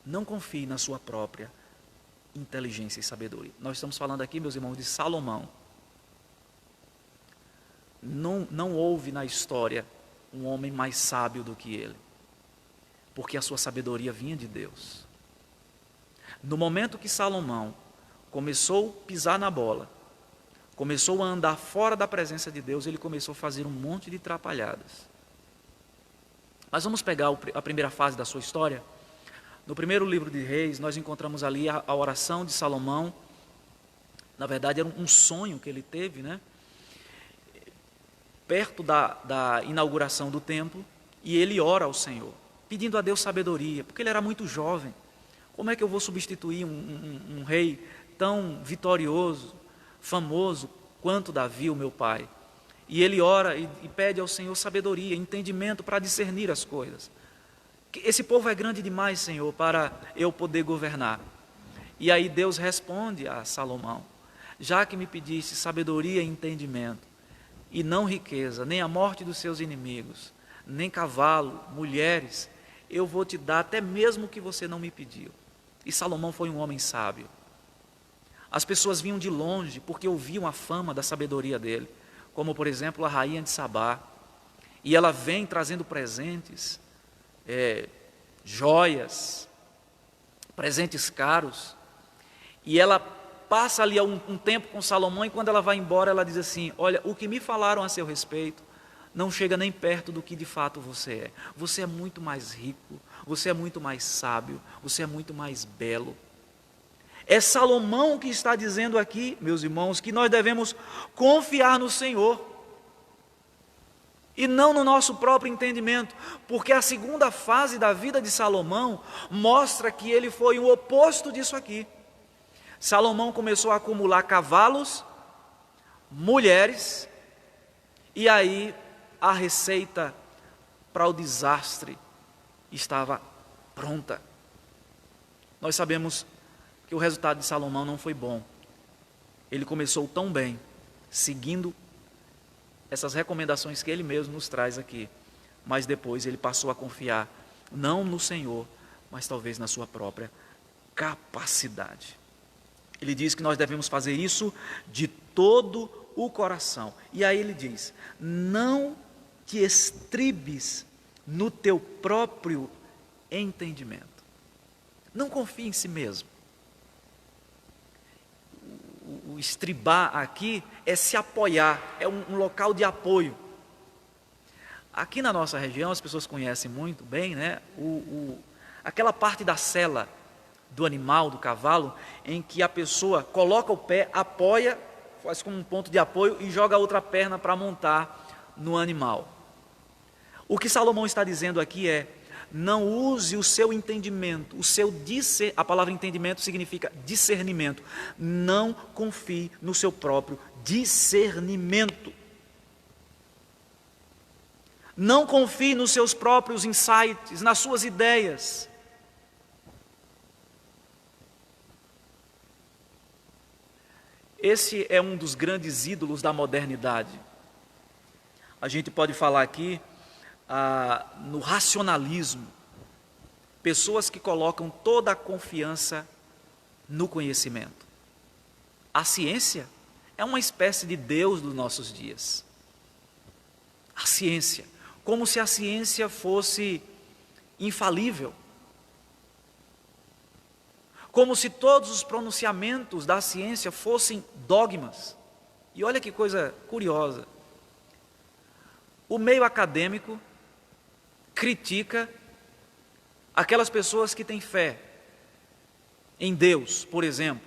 Não confie na sua própria inteligência e sabedoria. Nós estamos falando aqui, meus irmãos, de Salomão. Não houve na história um homem mais sábio do que ele, porque a sua sabedoria vinha de Deus. No momento que Salomão começou a pisar na bola, começou a andar fora da presença de Deus, ele começou a fazer um monte de trapalhadas. Mas vamos pegar a primeira fase da sua história. No primeiro livro de Reis, nós encontramos ali a oração de Salomão. Na verdade, era um sonho que ele teve, né? Perto da inauguração do templo, e ele ora ao Senhor, pedindo a Deus sabedoria, porque ele era muito jovem. Como é que eu vou substituir um rei tão vitorioso, famoso, quanto Davi, o meu pai? E ele ora e pede ao Senhor sabedoria, entendimento para discernir as coisas. Esse povo é grande demais, Senhor, para eu poder governar. E aí Deus responde a Salomão: já que me pediste sabedoria e entendimento, e não riqueza, nem a morte dos seus inimigos, nem cavalo, mulheres, eu vou te dar até mesmo o que você não me pediu. E Salomão foi um homem sábio. As pessoas vinham de longe porque ouviam a fama da sabedoria dele, como por exemplo a rainha de Sabá. E ela vem trazendo presentes, joias, presentes caros, e ela passa ali um tempo com Salomão, e quando ela vai embora, ela diz assim: olha, o que me falaram a seu respeito não chega nem perto do que de fato você é. Você é muito mais rico, você é muito mais sábio, você é muito mais belo. É Salomão que está dizendo aqui, meus irmãos, que nós devemos confiar no Senhor e não no nosso próprio entendimento, porque a segunda fase da vida de Salomão mostra que ele foi o oposto disso aqui. Salomão começou a acumular cavalos, mulheres, e aí a receita para o desastre estava pronta. Nós sabemos que o resultado de Salomão não foi bom. Ele começou tão bem, seguindo essas recomendações que ele mesmo nos traz aqui, mas depois ele passou a confiar não no Senhor, mas talvez na sua própria capacidade. Ele diz que nós devemos fazer isso de todo o coração. E aí ele diz: não te estribes no teu próprio entendimento. Não confie em si mesmo. O estribar aqui é se apoiar, é um local de apoio. Aqui na nossa região, as pessoas conhecem muito bem, né? Aquela parte da sela do animal, do cavalo, em que a pessoa coloca o pé, apoia, faz como um ponto de apoio e joga a outra perna para montar no animal. O que Salomão está dizendo aqui é: não use o seu entendimento, a palavra entendimento significa discernimento. Não confie no seu próprio discernimento. Não confie nos seus próprios insights, nas suas ideias. Esse é um dos grandes ídolos da modernidade. A gente pode falar aqui no racionalismo. Pessoas que colocam toda a confiança no conhecimento. A ciência é uma espécie de Deus dos nossos dias. A ciência, como se a ciência fosse infalível. Como se todos os pronunciamentos da ciência fossem dogmas. E olha que coisa curiosa. O meio acadêmico critica aquelas pessoas que têm fé em Deus, por exemplo.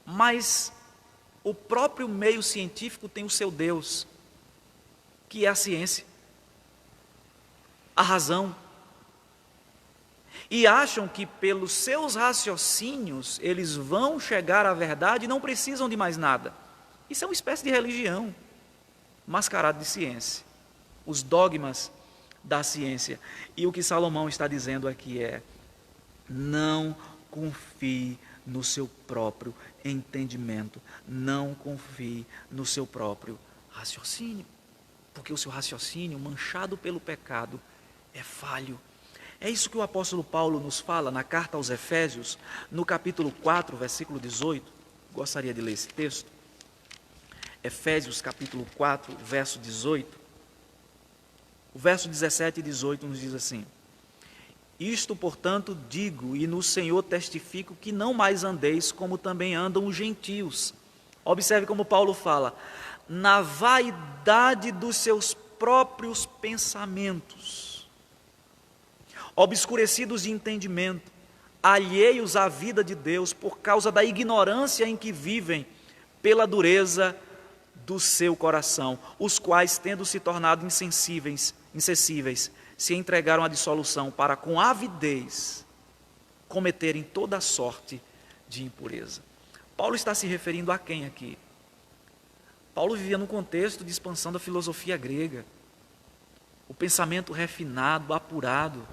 Mas o próprio meio científico tem o seu Deus, que é a ciência, a razão. E acham que pelos seus raciocínios eles vão chegar à verdade e não precisam de mais nada. Isso é uma espécie de religião mascarada de ciência. Os dogmas da ciência. E o que Salomão está dizendo aqui é: não confie no seu próprio entendimento, não confie no seu próprio raciocínio, porque o seu raciocínio, manchado pelo pecado, é falho. É isso que o apóstolo Paulo nos fala na carta aos Efésios, no capítulo 4, versículo 18. Gostaria de ler esse texto. Efésios capítulo 4, verso 18. O verso 17 e 18 nos diz assim: isto, portanto, digo e no Senhor testifico que não mais andeis como também andam os gentios. Observe como Paulo fala: na vaidade dos seus próprios pensamentos, obscurecidos de entendimento, alheios à vida de Deus por causa da ignorância em que vivem, pela dureza do seu coração, os quais, tendo se tornado insensíveis, se entregaram à dissolução para com avidez cometerem toda sorte de impureza. Paulo está se referindo a quem aqui? Paulo vivia num contexto de expansão da filosofia grega, o pensamento refinado, apurado,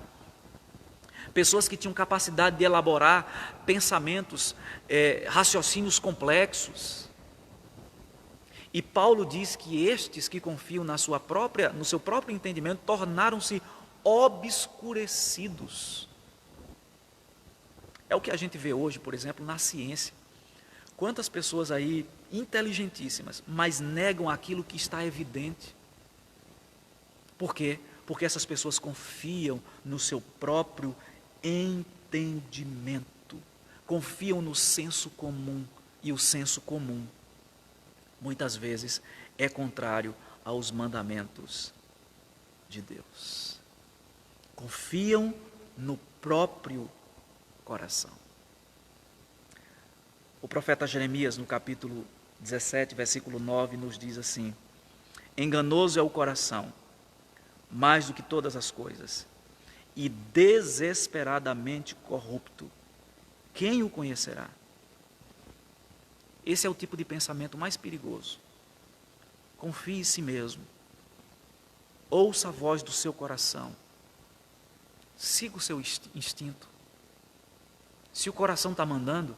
pessoas que tinham capacidade de elaborar pensamentos, raciocínios complexos. E Paulo diz que estes que confiam no seu próprio entendimento tornaram-se obscurecidos. É o que a gente vê hoje, por exemplo, na ciência. Quantas pessoas aí inteligentíssimas, mas negam aquilo que está evidente. Por quê? Porque essas pessoas confiam no seu próprio entendimento. Confiam no senso comum. E o senso comum, muitas vezes, é contrário aos mandamentos de Deus. Confiam no próprio coração. O profeta Jeremias, no capítulo 17, versículo 9, nos diz assim: enganoso é o coração, mais do que todas as coisas, e desesperadamente corrupto. Quem o conhecerá? Esse é o tipo de pensamento mais perigoso. Confie em si mesmo. Ouça a voz do seu coração. Siga o seu instinto. Se o coração está mandando,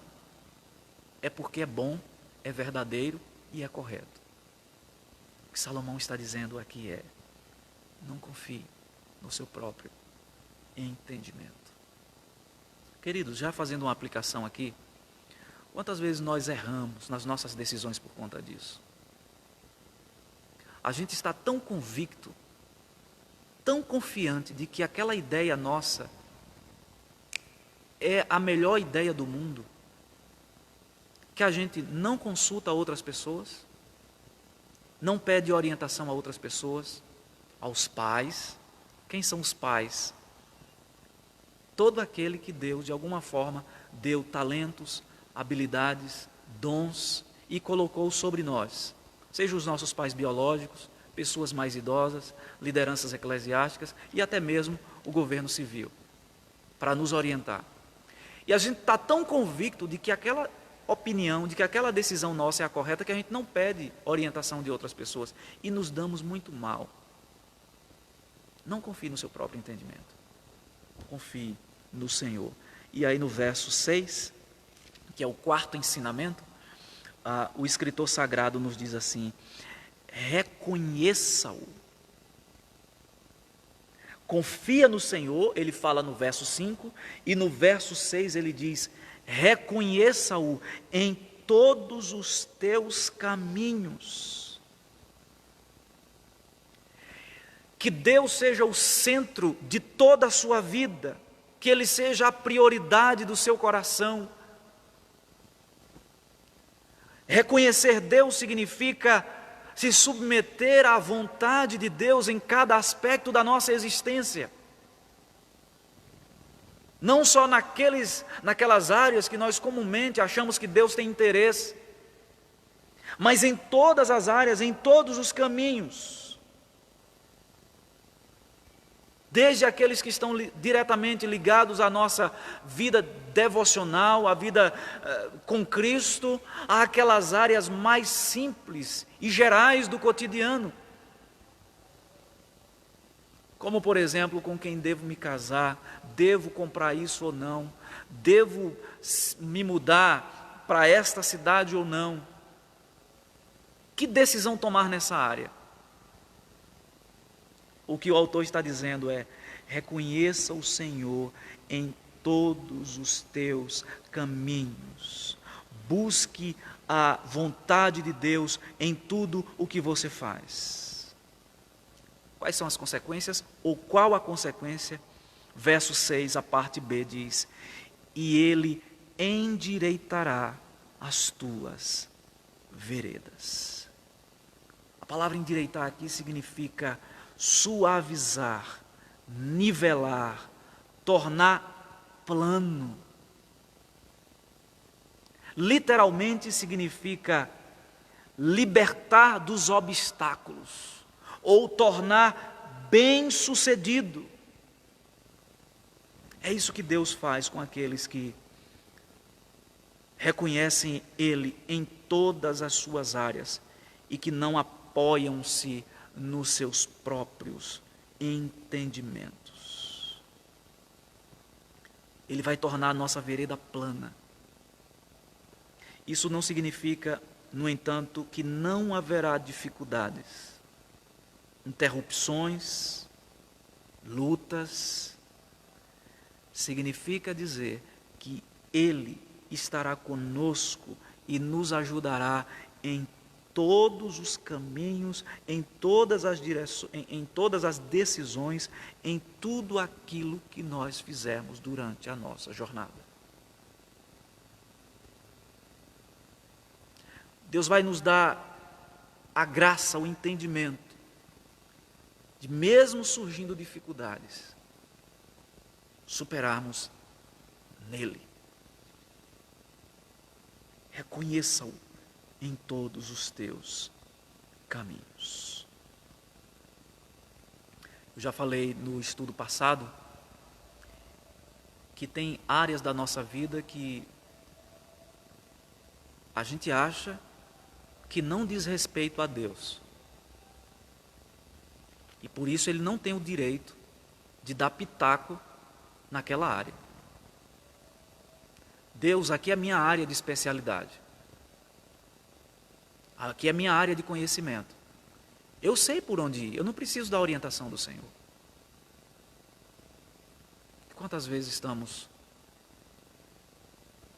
é porque é bom, é verdadeiro e é correto. O que Salomão está dizendo aqui é: não confie no seu próprio entendimento. Queridos, já fazendo uma aplicação aqui, quantas vezes nós erramos nas nossas decisões por conta disso? A gente está tão convicto, tão confiante de que aquela ideia nossa é a melhor ideia do mundo, que a gente não consulta outras pessoas, não pede orientação a outras pessoas, aos pais. Quem são os pais todo aquele que Deus, de alguma forma, deu talentos, habilidades, dons e colocou sobre nós, seja os nossos pais biológicos, pessoas mais idosas, lideranças eclesiásticas e até mesmo o governo civil, para nos orientar. E a gente está tão convicto de que aquela opinião, de que aquela decisão nossa é a correta, que a gente não pede orientação de outras pessoas e nos damos muito mal. Não confie no seu próprio entendimento. Confie no Senhor. E aí no verso 6, que é o quarto ensinamento, o escritor sagrado nos diz assim: reconheça-o. Confia no Senhor, ele fala no verso 5, e no verso 6 ele diz: reconheça-o em todos os teus caminhos. Que Deus seja o centro de toda a sua vida, que Ele seja a prioridade do seu coração. Reconhecer Deus significa se submeter à vontade de Deus em cada aspecto da nossa existência. Não só naquelas áreas que nós comumente achamos que Deus tem interesse, mas em todas as áreas, em todos os caminhos. Desde aqueles que estão diretamente ligados à nossa vida devocional, à vida com Cristo, àquelas áreas mais simples e gerais do cotidiano. Como, por exemplo, com quem devo me casar, devo comprar isso ou não, devo me mudar para esta cidade ou não. Que decisão tomar nessa área? O que o autor está dizendo é: reconheça o Senhor em todos os teus caminhos. Busque a vontade de Deus em tudo o que você faz. Quais são as consequências? Ou qual a consequência? Verso 6, a parte B diz: e Ele endireitará as tuas veredas. A palavra endireitar aqui significa suavizar, nivelar, tornar plano. Literalmente significa libertar dos obstáculos ou tornar bem-sucedido. É isso que Deus faz com aqueles que reconhecem Ele em todas as suas áreas e que não apoiam-se nos seus próprios entendimentos. Ele vai tornar a nossa vereda plana. Isso não significa, no entanto, que não haverá dificuldades, interrupções, lutas. Significa dizer que Ele estará conosco e nos ajudará em todos os caminhos, em todas as direções, em todas as decisões, em tudo aquilo que nós fizermos durante a nossa jornada. Deus vai nos dar a graça, o entendimento, de mesmo surgindo dificuldades, superarmos nele. Reconheça-o em todos os teus caminhos. Eu já falei no estudo passado que tem áreas da nossa vida que a gente acha que não diz respeito a Deus. E por isso Ele não tem o direito de dar pitaco naquela área. Deus, aqui é a minha área de especialidade. Aqui é a minha área de conhecimento. Eu sei por onde ir, eu não preciso da orientação do Senhor. Quantas vezes estamos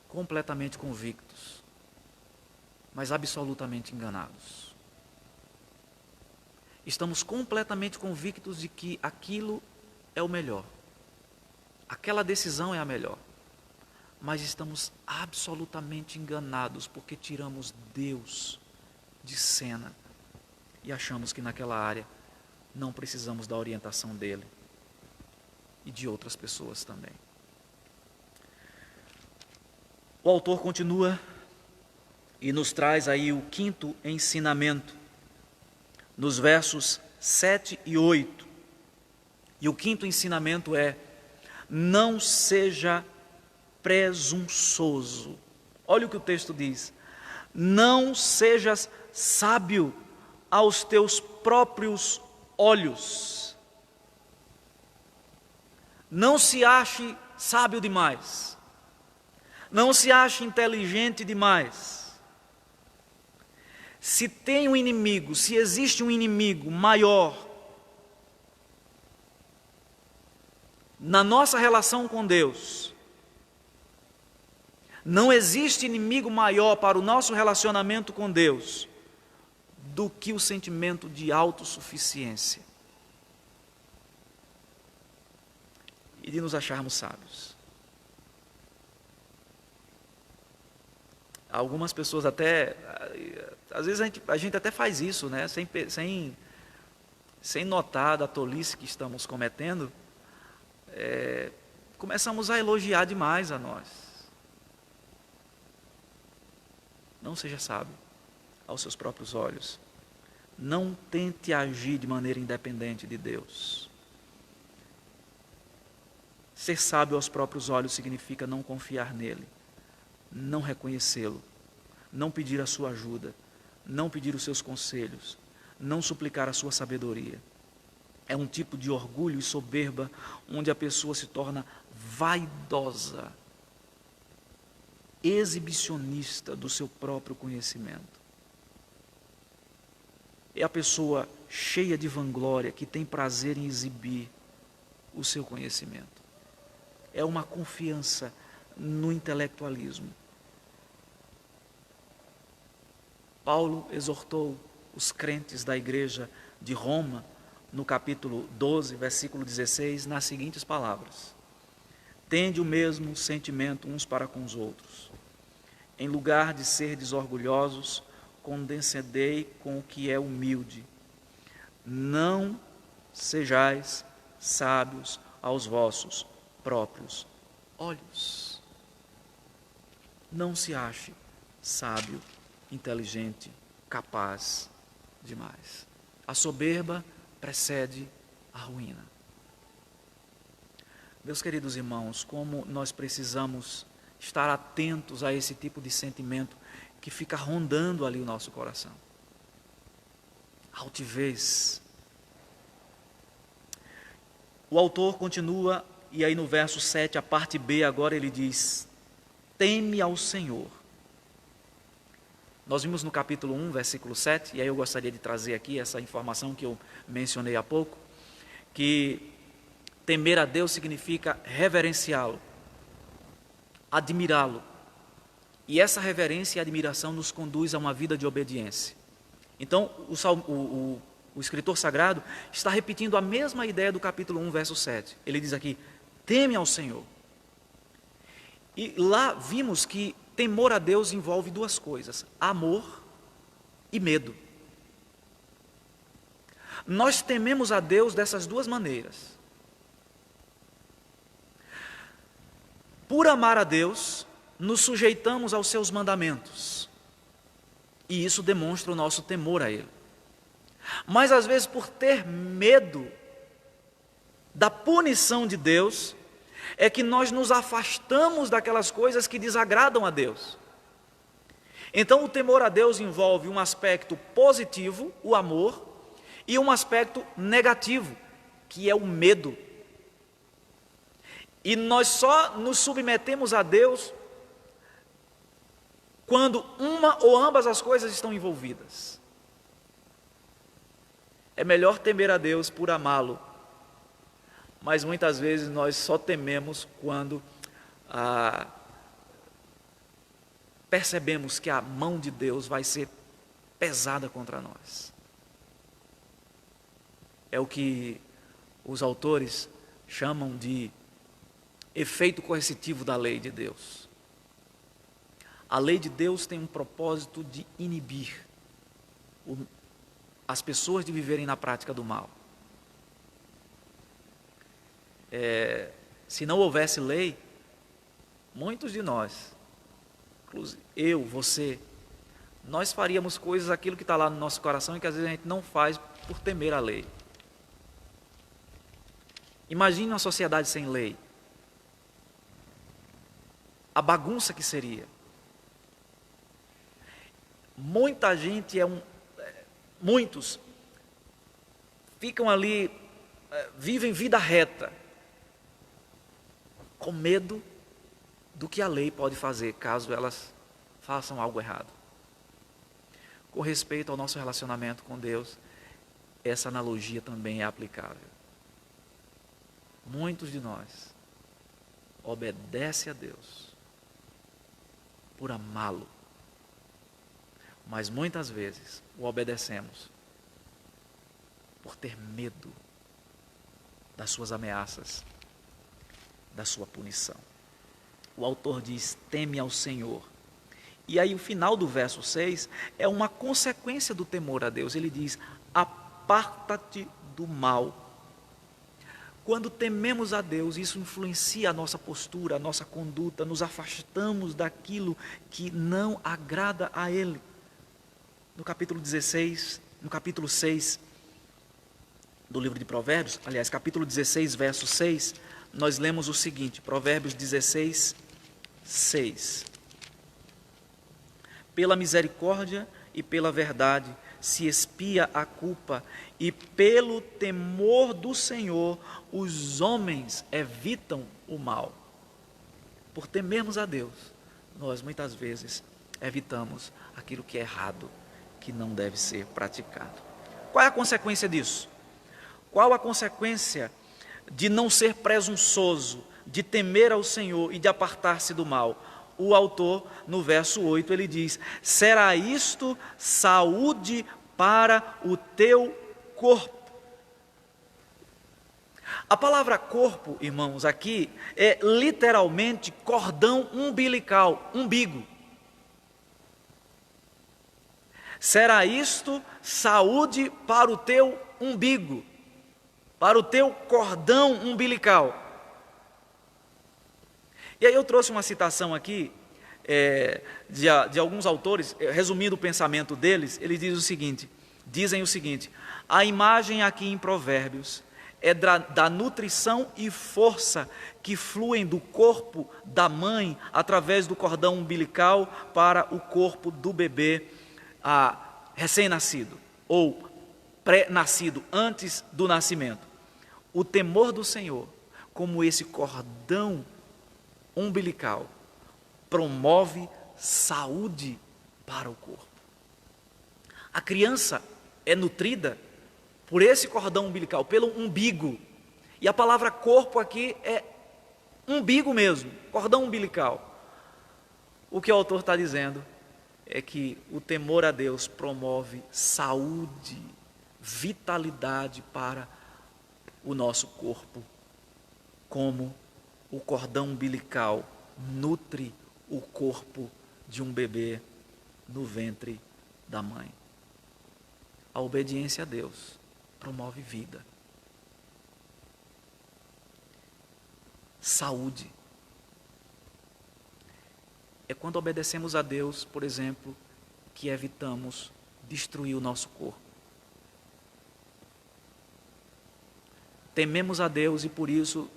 completamente convictos, mas absolutamente enganados? Estamos completamente convictos de que aquilo é o melhor, aquela decisão é a melhor, mas estamos absolutamente enganados porque tiramos Deus de cena e achamos que naquela área não precisamos da orientação dele e de outras pessoas também. O autor continua e nos traz aí o quinto ensinamento, nos versos 7 e 8. E o quinto ensinamento é: não seja presunçoso. Olha o que o texto diz: não sejas sábio aos teus próprios olhos. Não se ache sábio demais. Não se ache inteligente demais. Se tem um inimigo, se existe um inimigo maior na nossa relação com Deus, não existe inimigo maior para o nosso relacionamento com Deus do que o sentimento de autossuficiência e de nos acharmos sábios. Algumas pessoas até, às vezes a gente até faz isso, né? Sem notar da tolice que estamos cometendo, começamos a elogiar demais a nós. Não seja sábio aos seus próprios olhos. Não tente agir de maneira independente de Deus. Ser sábio aos próprios olhos significa não confiar nele, não reconhecê-lo, não pedir a sua ajuda, não pedir os seus conselhos, não suplicar a sua sabedoria. É um tipo de orgulho e soberba onde a pessoa se torna vaidosa, exibicionista do seu próprio conhecimento. É a pessoa cheia de vanglória que tem prazer em exibir o seu conhecimento. É uma confiança no intelectualismo. Paulo exortou os crentes da igreja de Roma, no capítulo 12, versículo 16, nas seguintes palavras: tende o mesmo sentimento uns para com os outros. Em lugar de serdes orgulhosos, condescendei com o que é humilde. Não sejais sábios aos vossos próprios olhos. Não se ache sábio, inteligente, capaz demais. A soberba precede a ruína. Meus queridos irmãos, como nós precisamos estar atentos a esse tipo de sentimento que fica rondando ali o nosso coração. Altivez. O autor continua, e aí no verso 7, a parte B, agora ele diz: teme ao Senhor. Nós vimos no capítulo 1, versículo 7, e aí eu gostaria de trazer aqui essa informação que eu mencionei há pouco, que temer a Deus significa reverenciá-lo, admirá-lo. E essa reverência e admiração nos conduz a uma vida de obediência. Então, o escritor sagrado está repetindo a mesma ideia do capítulo 1, verso 7. Ele diz aqui: teme ao Senhor. E lá vimos que temor a Deus envolve duas coisas: amor e medo. Nós tememos a Deus dessas duas maneiras. Por amar a Deus, nos sujeitamos aos seus mandamentos. E isso demonstra o nosso temor a Ele. Mas às vezes, por ter medo da punição de Deus, é que nós nos afastamos daquelas coisas que desagradam a Deus. Então o temor a Deus envolve um aspecto positivo, o amor, e um aspecto negativo, que é o medo. E nós só nos submetemos a Deus quando uma ou ambas as coisas estão envolvidas. É melhor temer a Deus por amá-lo, mas muitas vezes nós só tememos quando percebemos que a mão de Deus vai ser pesada contra nós. É o que os autores chamam de efeito coercitivo da lei de Deus. A lei de Deus tem um propósito de inibir as pessoas de viverem na prática do mal. Se não houvesse lei, muitos de nós inclusive eu, você, nós faríamos coisas, aquilo que está lá no nosso coração e que às vezes a gente não faz por temer a lei. Imagine uma sociedade sem lei. A bagunça que seria. Muita gente muitos ficam ali, vivem vida reta, com medo do que a lei pode fazer, caso elas façam algo errado. Com respeito ao nosso relacionamento com Deus, essa analogia também é aplicável. Muitos de nós obedecem a Deus por amá-lo, mas muitas vezes o obedecemos por ter medo das suas ameaças, da sua punição. O autor diz: teme ao Senhor. E aí o final do verso 6 é uma consequência do temor a Deus. Ele diz: aparta-te do mal. Quando tememos a Deus, isso influencia a nossa postura, a nossa conduta, nos afastamos daquilo que não agrada a Ele. No capítulo 6 do livro de Provérbios, aliás, capítulo 16, verso 6, nós lemos o seguinte, Provérbios 16, 6. Pela misericórdia e pela verdade se expia a culpa, e pelo temor do Senhor os homens evitam o mal. Por temermos a Deus, nós muitas vezes evitamos aquilo que é errado, que não deve ser praticado. Qual é a consequência disso? Qual a consequência de não ser presunçoso, de temer ao Senhor e de apartar-se do mal? O autor, no verso 8, ele diz: será isto saúde para o teu corpo. A palavra corpo, irmãos, aqui é literalmente cordão umbilical, umbigo. Será isto saúde para o teu umbigo, para o teu cordão umbilical. E aí eu trouxe uma citação aqui de alguns autores, resumindo o pensamento deles. Eles dizem o seguinte: a imagem aqui em Provérbios é da nutrição e força que fluem do corpo da mãe através do cordão umbilical para o corpo do bebê recém-nascido ou pré-nascido, antes do nascimento. O temor do Senhor, como esse cordão umbilical, promove saúde para o corpo. A criança é nutrida por esse cordão umbilical, pelo umbigo. E a palavra corpo aqui é umbigo mesmo, cordão umbilical. O que o autor está dizendo é que o temor a Deus promove saúde, vitalidade para o nosso corpo, como o cordão umbilical nutre o corpo de um bebê no ventre da mãe. A obediência a Deus promove vida, saúde. É quando obedecemos a Deus, por exemplo, que evitamos destruir o nosso corpo. Tememos a Deus e por isso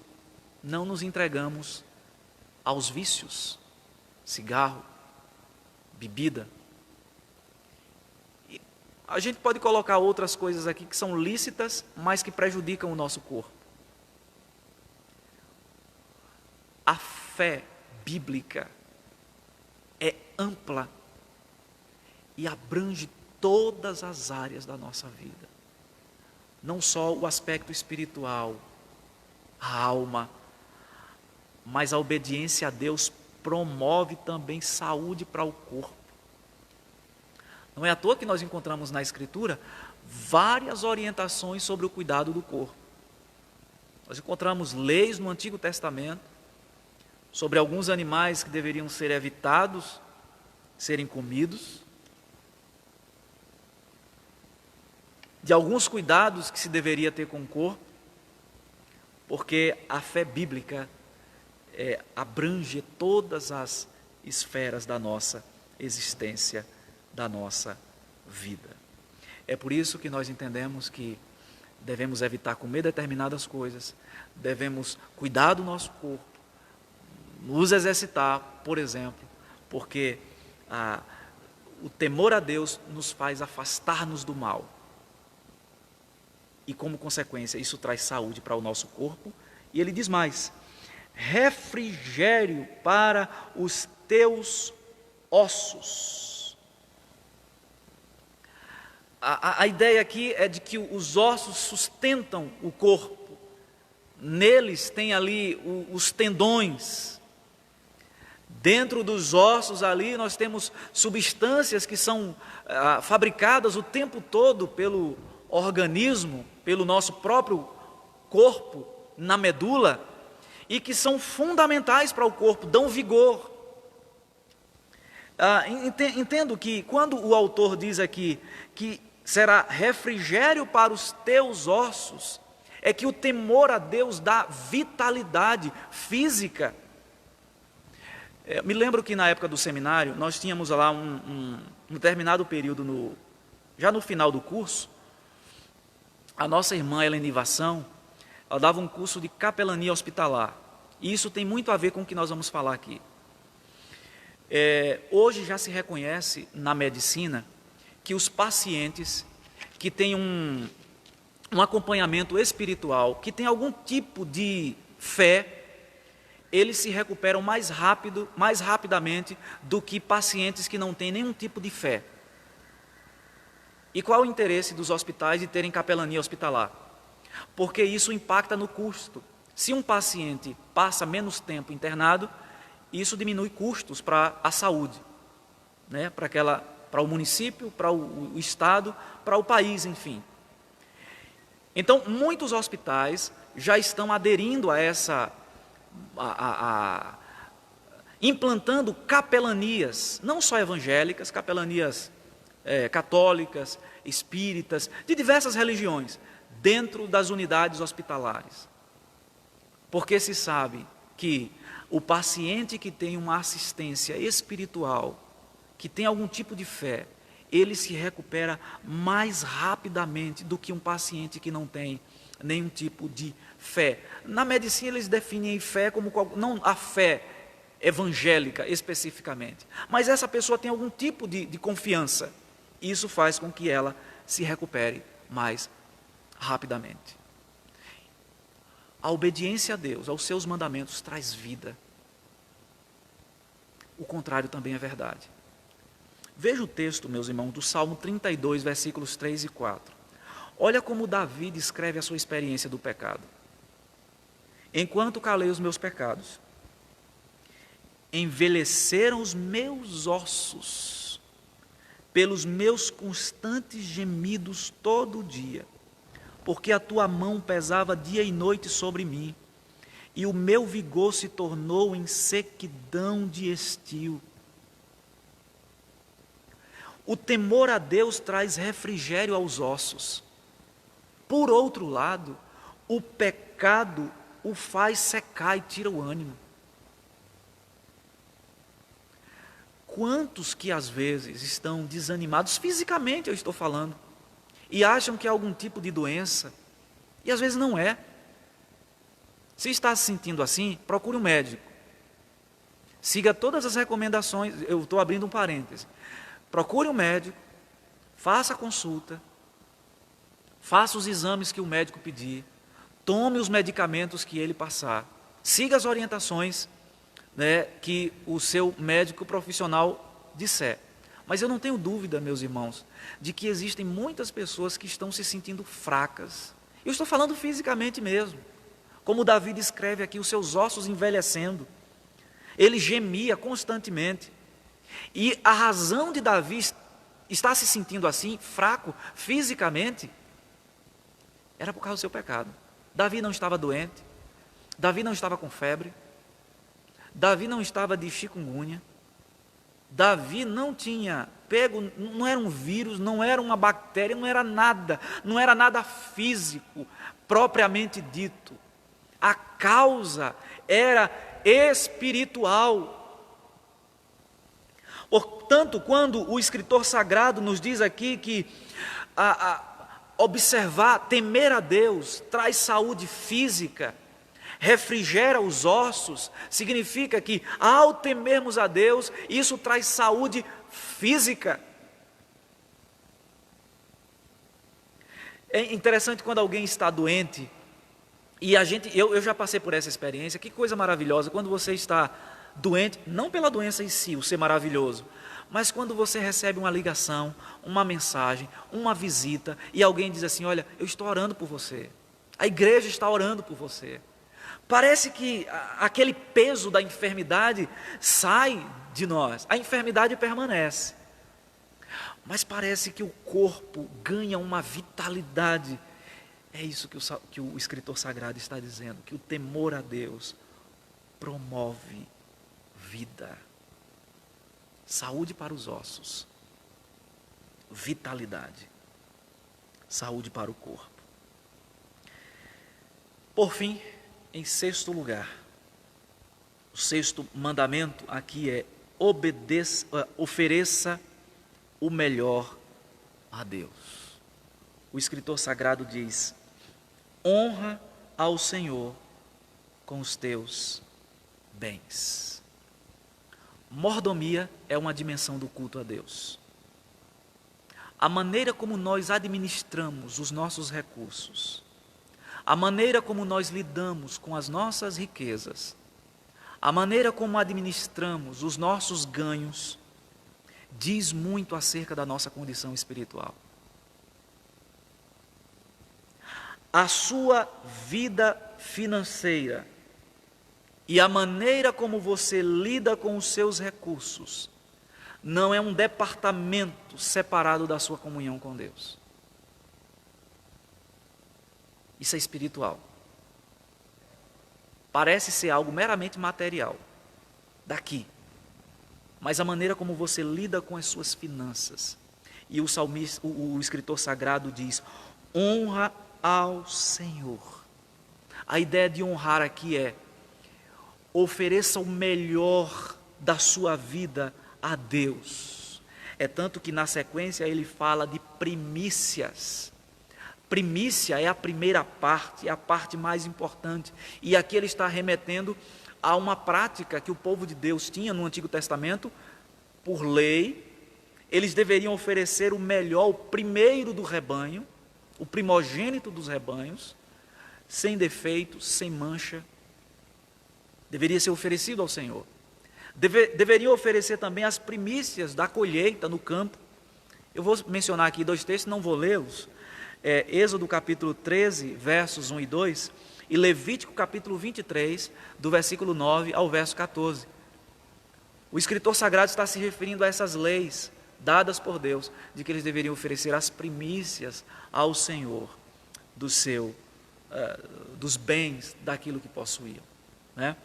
não nos entregamos aos vícios, cigarro, bebida. E a gente pode colocar outras coisas aqui que são lícitas, mas que prejudicam o nosso corpo. A fé bíblica é ampla e abrange todas as áreas da nossa vida. Não só o aspecto espiritual, a alma, mas a obediência a Deus promove também saúde para o corpo. Não é à toa que nós encontramos na Escritura várias orientações sobre o cuidado do corpo. Nós encontramos leis no Antigo Testamento sobre alguns animais que deveriam ser evitados, serem comidos, de alguns cuidados que se deveria ter com o corpo, porque a fé bíblica abrange todas as esferas da nossa existência, da nossa vida. É por isso que nós entendemos que devemos evitar comer determinadas coisas, devemos cuidar do nosso corpo, nos exercitar, por exemplo, porque o temor a Deus nos faz afastar-nos do mal. E como consequência, isso traz saúde para o nosso corpo. E ele diz mais: refrigério para os teus ossos. A ideia aqui é de que os ossos sustentam o corpo. Neles tem ali os tendões. Dentro dos ossos ali nós temos substâncias que são fabricadas o tempo todo pelo organismo, pelo nosso próprio corpo, na medula, e que são fundamentais para o corpo, dão vigor. Entendo que quando o autor diz aqui que será refrigério para os teus ossos, é que o temor a Deus dá vitalidade física. Me lembro que na época do seminário, nós tínhamos lá um determinado período, já no final do curso, a nossa irmã Helenivação, ela dava um curso de capelania hospitalar. E isso tem muito a ver com o que nós vamos falar aqui. Hoje já se reconhece na medicina que os pacientes que têm um acompanhamento espiritual, que têm algum tipo de fé, eles se recuperam mais rapidamente do que pacientes que não têm nenhum tipo de fé. E qual é o interesse dos hospitais de terem capelania hospitalar? Porque isso impacta no custo. Se um paciente passa menos tempo internado, isso diminui custos para a saúde, né? Para o município, para o estado, para o país, enfim. Então, muitos hospitais já estão aderindo a implantando capelanias, não só evangélicas, capelanias católicas, espíritas, de diversas religiões, dentro das unidades hospitalares. Porque se sabe que o paciente que tem uma assistência espiritual, que tem algum tipo de fé, ele se recupera mais rapidamente do que um paciente que não tem nenhum tipo de fé. Na medicina eles definem fé como, não a fé evangélica especificamente, mas essa pessoa tem algum tipo de confiança. Isso faz com que ela se recupere mais rapidamente. A obediência a Deus, aos seus mandamentos, traz vida. O contrário também é verdade. Veja o texto, meus irmãos, do Salmo 32, versículos 3 e 4. Olha como Davi descreve a sua experiência do pecado. Enquanto calei os meus pecados, envelheceram os meus ossos pelos meus constantes gemidos todo dia, porque a tua mão pesava dia e noite sobre mim, e o meu vigor se tornou em sequidão de estio. O temor a Deus traz refrigério aos ossos. Por outro lado, o pecado o faz secar e tira o ânimo. Quantos que às vezes estão desanimados, fisicamente eu estou falando, e acham que é algum tipo de doença, e às vezes não é. Se está se sentindo assim, procure um médico. Siga todas as recomendações, eu estou abrindo um parêntese. Procure um médico, faça a consulta, faça os exames que o médico pedir, tome os medicamentos que ele passar, siga as orientações, né, que o seu médico profissional disser. Mas eu não tenho dúvida, meus irmãos, de que existem muitas pessoas que estão se sentindo fracas. Eu estou falando fisicamente mesmo. Como Davi descreve aqui, os seus ossos envelhecendo. Ele gemia constantemente. E a razão de Davi estar se sentindo assim, fraco, fisicamente, era por causa do seu pecado. Davi não estava doente. Davi não estava com febre. Davi não estava de chikungunya. Davi não tinha pego, não era um vírus, não era uma bactéria, não era nada físico, propriamente dito. A causa era espiritual. Portanto, quando o escritor sagrado nos diz aqui que observar, temer a Deus, traz saúde física, refrigera os ossos, significa que ao temermos a Deus, isso traz saúde física. É interessante quando alguém está doente, e eu já passei por essa experiência, que coisa maravilhosa, quando você está doente, não pela doença em si, o ser maravilhoso, mas quando você recebe uma ligação, uma mensagem, uma visita, e alguém diz assim: olha, eu estou orando por você, a igreja está orando por você. Parece que aquele peso da enfermidade sai de nós, a enfermidade permanece, mas parece que o corpo ganha uma vitalidade. É isso que o escritor sagrado está dizendo, que o temor a Deus promove vida, saúde para os ossos, vitalidade, saúde para o corpo. Por fim, em sexto lugar, o sexto mandamento aqui é: ofereça o melhor a Deus. O escritor sagrado diz: honra ao Senhor com os teus bens. Mordomia é uma dimensão do culto a Deus. A maneira como nós administramos os nossos recursos, a maneira como nós lidamos com as nossas riquezas, a maneira como administramos os nossos ganhos, diz muito acerca da nossa condição espiritual. A sua vida financeira e a maneira como você lida com os seus recursos não é um departamento separado da sua comunhão com Deus. Isso é espiritual. Parece ser algo meramente material, daqui. Mas a maneira como você lida com as suas finanças. E o escritor sagrado diz: honra ao Senhor. A ideia de honrar aqui é: ofereça o melhor da sua vida a Deus. É tanto que na sequência ele fala de primícias. Primícia é a primeira parte, é a parte mais importante. E aqui ele está remetendo a uma prática que o povo de Deus tinha no Antigo Testamento. Por lei, eles deveriam oferecer o melhor, o primeiro do rebanho, o primogênito dos rebanhos, sem defeito, sem mancha. Deveria ser oferecido ao Senhor. Deveriam oferecer também as primícias da colheita no campo. Eu vou mencionar aqui 2 textos, não vou lê-los. Êxodo capítulo 13, versos 1 e 2, e Levítico capítulo 23, do versículo 9 ao verso 14. O escritor sagrado está se referindo a essas leis dadas por Deus, de que eles deveriam oferecer as primícias ao Senhor dos bens, daquilo que possuíam, né?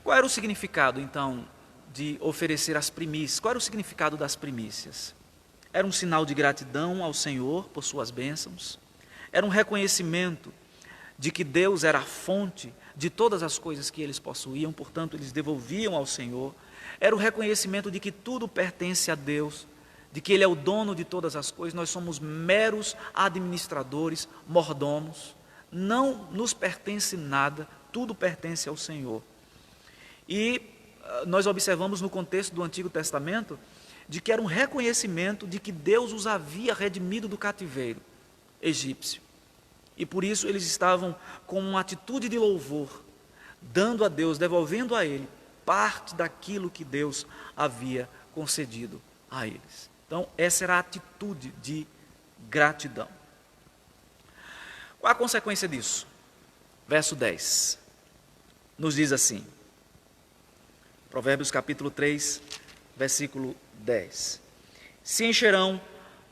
Qual era o significado, então, de oferecer as primícias? Qual era o significado das primícias? Era um sinal de gratidão ao Senhor por suas bênçãos. Era um reconhecimento de que Deus era a fonte de todas as coisas que eles possuíam, portanto, eles devolviam ao Senhor. Era o reconhecimento de que tudo pertence a Deus, de que Ele é o dono de todas as coisas, nós somos meros administradores, mordomos, não nos pertence nada, tudo pertence ao Senhor. E nós observamos no contexto do Antigo Testamento, de que era um reconhecimento de que Deus os havia redimido do cativeiro egípcio. E por isso eles estavam com uma atitude de louvor, dando a Deus, devolvendo a Ele parte daquilo que Deus havia concedido a eles. Então, essa era a atitude de gratidão. Qual a consequência disso? Verso 10, nos diz assim, Provérbios capítulo 3, versículo 10. Se encherão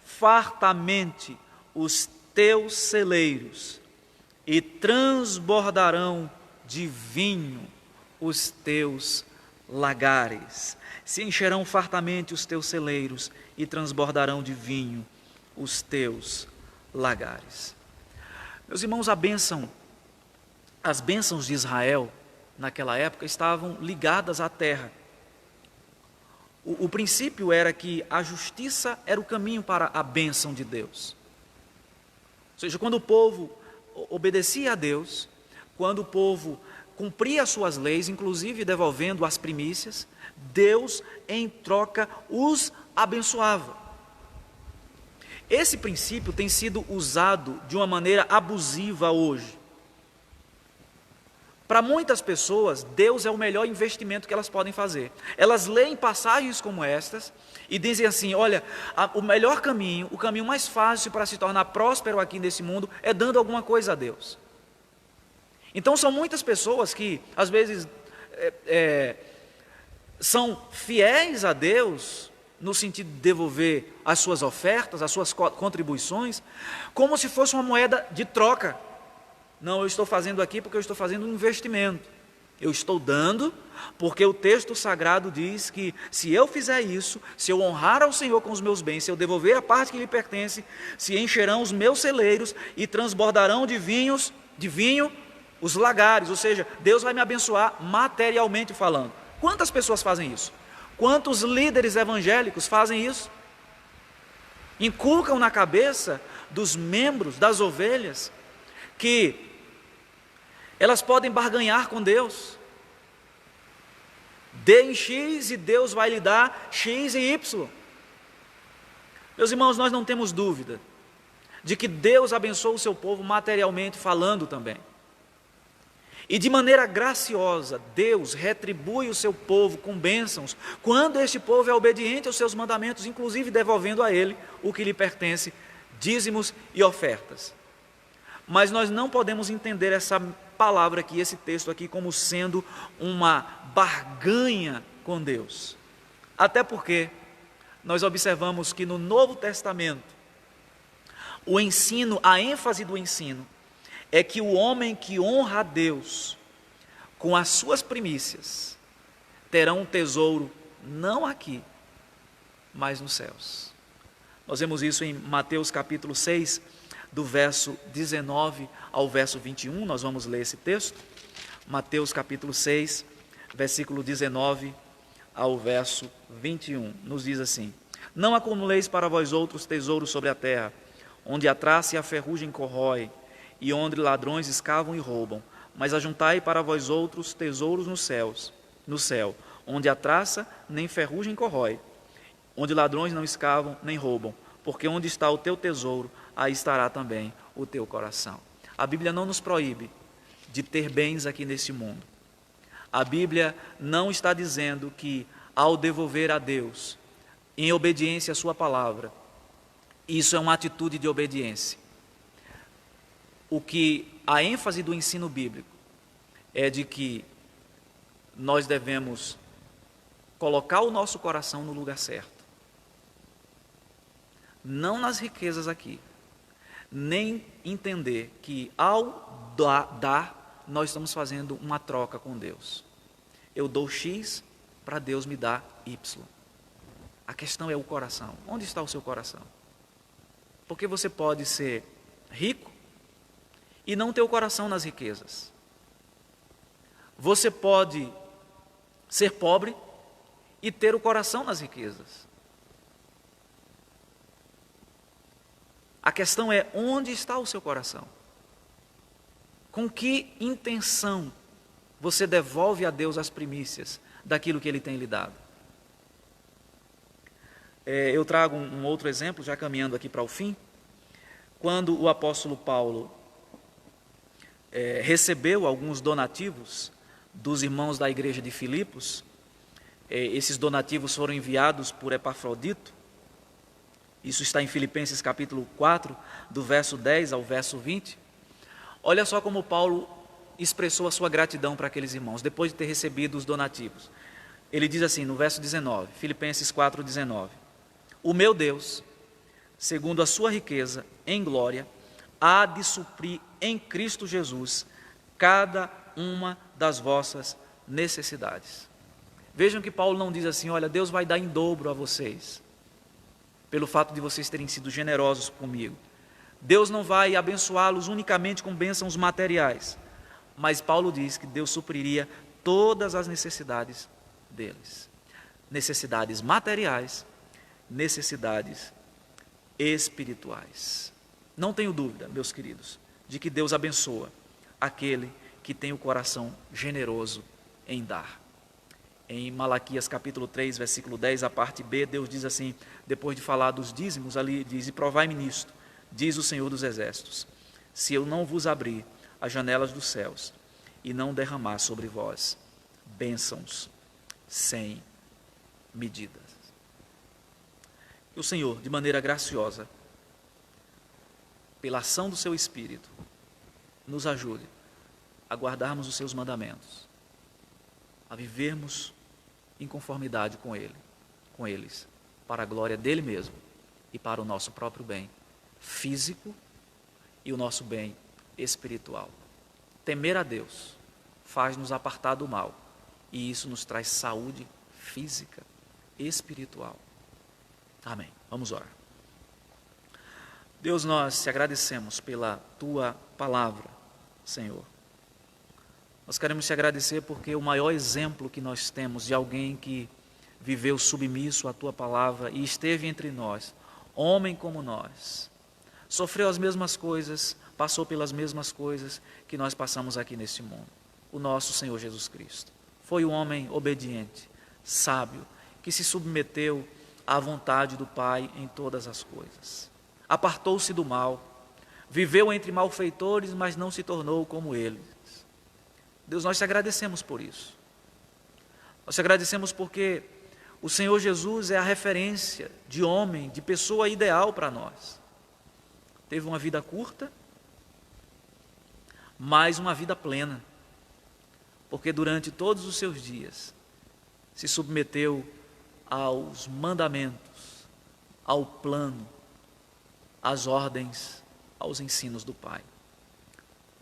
fartamente os teus celeiros e transbordarão de vinho os teus lagares. Se encherão fartamente os teus celeiros e transbordarão de vinho os teus lagares. Meus irmãos, as bênçãos de Israel naquela época estavam ligadas à terra. O princípio era que a justiça era o caminho para a bênção de Deus. Ou seja, quando o povo obedecia a Deus, quando o povo cumpria as suas leis, inclusive devolvendo as primícias, Deus, em troca, os abençoava. Esse princípio tem sido usado de uma maneira abusiva hoje. Para muitas pessoas, Deus é o melhor investimento que elas podem fazer. Elas leem passagens como estas e dizem assim: olha, o melhor caminho, o caminho mais fácil para se tornar próspero aqui nesse mundo é dando alguma coisa a Deus. Então são muitas pessoas que às vezes são fiéis a Deus no sentido de devolver as suas ofertas, as suas contribuições, como se fosse uma moeda de troca. Não, eu estou fazendo aqui porque eu estou fazendo um investimento. Eu estou dando porque o texto sagrado diz que se eu fizer isso, se eu honrar ao Senhor com os meus bens, se eu devolver a parte que lhe pertence, se encherão os meus celeiros e transbordarão de vinho os lagares, ou seja, Deus vai me abençoar materialmente falando. Quantas pessoas fazem isso? Quantos líderes evangélicos fazem isso? Inculcam na cabeça dos membros, das ovelhas, que elas podem barganhar com Deus. Dê em X e Deus vai lhe dar X e Y. Meus irmãos, nós não temos dúvida de que Deus abençoa o seu povo materialmente falando também. E de maneira graciosa, Deus retribui o seu povo com bênçãos, quando este povo é obediente aos seus mandamentos, inclusive devolvendo a ele o que lhe pertence, dízimos e ofertas. Mas nós não podemos entender essa palavra aqui, esse texto aqui, como sendo uma barganha com Deus. Até porque nós observamos que no Novo Testamento, o ensino, a ênfase do ensino, é que o homem que honra a Deus com as suas primícias, terá um tesouro não aqui, mas nos céus. Nós vemos isso em Mateus capítulo 6, do verso 19 ao verso 21, nós vamos ler esse texto. Mateus capítulo 6, versículo 19 ao verso 21, nos diz assim: não acumuleis para vós outros tesouros sobre a terra, onde a traça e a ferrugem corrói, e onde ladrões escavam e roubam, mas ajuntai para vós outros tesouros no céu, onde a traça nem ferrugem corrói, onde ladrões não escavam nem roubam, porque onde está o teu tesouro, aí estará também o teu coração. A Bíblia não nos proíbe de ter bens aqui nesse mundo. A Bíblia não está dizendo que ao devolver a Deus, em obediência à sua palavra, isso é uma atitude de obediência. O que a ênfase do ensino bíblico é de que nós devemos colocar o nosso coração no lugar certo. Não nas riquezas aqui, nem entender que ao dar, nós estamos fazendo uma troca com Deus. Eu dou X para Deus me dar Y. A questão é o coração. Onde está o seu coração? Porque você pode ser rico e não ter o coração nas riquezas. Você pode ser pobre e ter o coração nas riquezas. A questão é onde está o seu coração? Com que intenção você devolve a Deus as primícias daquilo que Ele tem lhe dado? Eu trago um outro exemplo, já caminhando aqui para o fim. Quando o apóstolo Paulo recebeu alguns donativos dos irmãos da igreja de Filipos, esses donativos foram enviados por Epafrodito. Isso está em Filipenses capítulo 4, do verso 10 ao verso 20. Olha só como Paulo expressou a sua gratidão para aqueles irmãos, depois de ter recebido os donativos. Ele diz assim, no verso 19, Filipenses 4, 19: o meu Deus, segundo a sua riqueza em glória, há de suprir em Cristo Jesus cada uma das vossas necessidades. Vejam que Paulo não diz assim: olha, Deus vai dar em dobro a vocês, pelo fato de vocês terem sido generosos comigo. Deus não vai abençoá-los unicamente com bênçãos materiais, mas Paulo diz que Deus supriria todas as necessidades deles. necessidades materiais, necessidades espirituais. Não tenho dúvida, meus queridos, de que Deus abençoa aquele que tem o coração generoso em dar. Em Malaquias capítulo 3, versículo 10, a parte B, Deus diz assim, depois de falar dos dízimos, ali diz, e provai-me nisto, diz o Senhor dos Exércitos, se eu não vos abrir as janelas dos céus e não derramar sobre vós bênçãos sem medidas. Que o Senhor, de maneira graciosa, pela ação do seu Espírito, nos ajude a guardarmos os seus mandamentos, a vivermos em conformidade com eles, para a glória dele mesmo e para o nosso próprio bem físico e o nosso bem espiritual. Temer a Deus faz-nos apartar do mal, e isso nos traz saúde física e espiritual. Amém. Vamos orar. Deus, nós te agradecemos pela tua palavra, Senhor. Nós queremos te agradecer porque o maior exemplo que nós temos de alguém que viveu submisso à tua palavra e esteve entre nós, homem como nós, sofreu as mesmas coisas, passou pelas mesmas coisas que nós passamos aqui neste mundo. O nosso Senhor Jesus Cristo foi um homem obediente, sábio, que se submeteu à vontade do Pai em todas as coisas. Apartou-se do mal, viveu entre malfeitores, mas não se tornou como eles. Deus, nós te agradecemos por isso. Nós te agradecemos porque o Senhor Jesus é a referência de homem, de pessoa ideal para nós. Teve uma vida curta, mas uma vida plena, porque durante todos os seus dias se submeteu aos mandamentos, ao plano, às ordens, aos ensinos do Pai.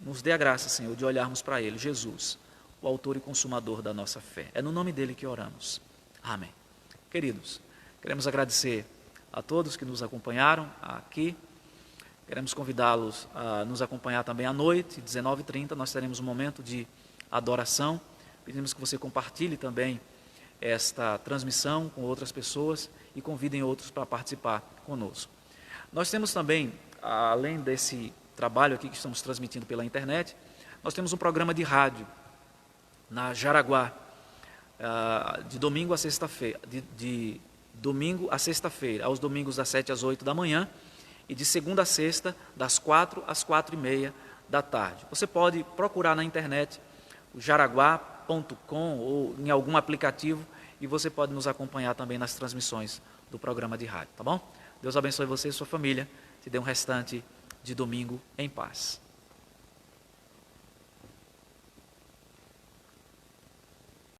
Nos dê a graça, Senhor, de olharmos para Ele, Jesus, o autor e consumador da nossa fé. É no nome dEle que oramos. Amém. Queridos, queremos agradecer a todos que nos acompanharam aqui. Queremos convidá-los a nos acompanhar também à noite, 19h30, nós teremos um momento de adoração. Pedimos que você compartilhe também esta transmissão com outras pessoas e convidem outros para participar conosco. Nós temos também, além desse trabalho aqui que estamos transmitindo pela internet, nós temos um programa de rádio na Jaraguá, de domingo a sexta-feira, de domingo a sexta-feira, aos domingos das 7 às 8 da manhã e de segunda a sexta, das 4 às 4h30 da tarde. Você pode procurar na internet o jaraguá.com ou em algum aplicativo e você pode nos acompanhar também nas transmissões do programa de rádio, tá bom? Deus abençoe você e sua família, te dê um restante de domingo em paz.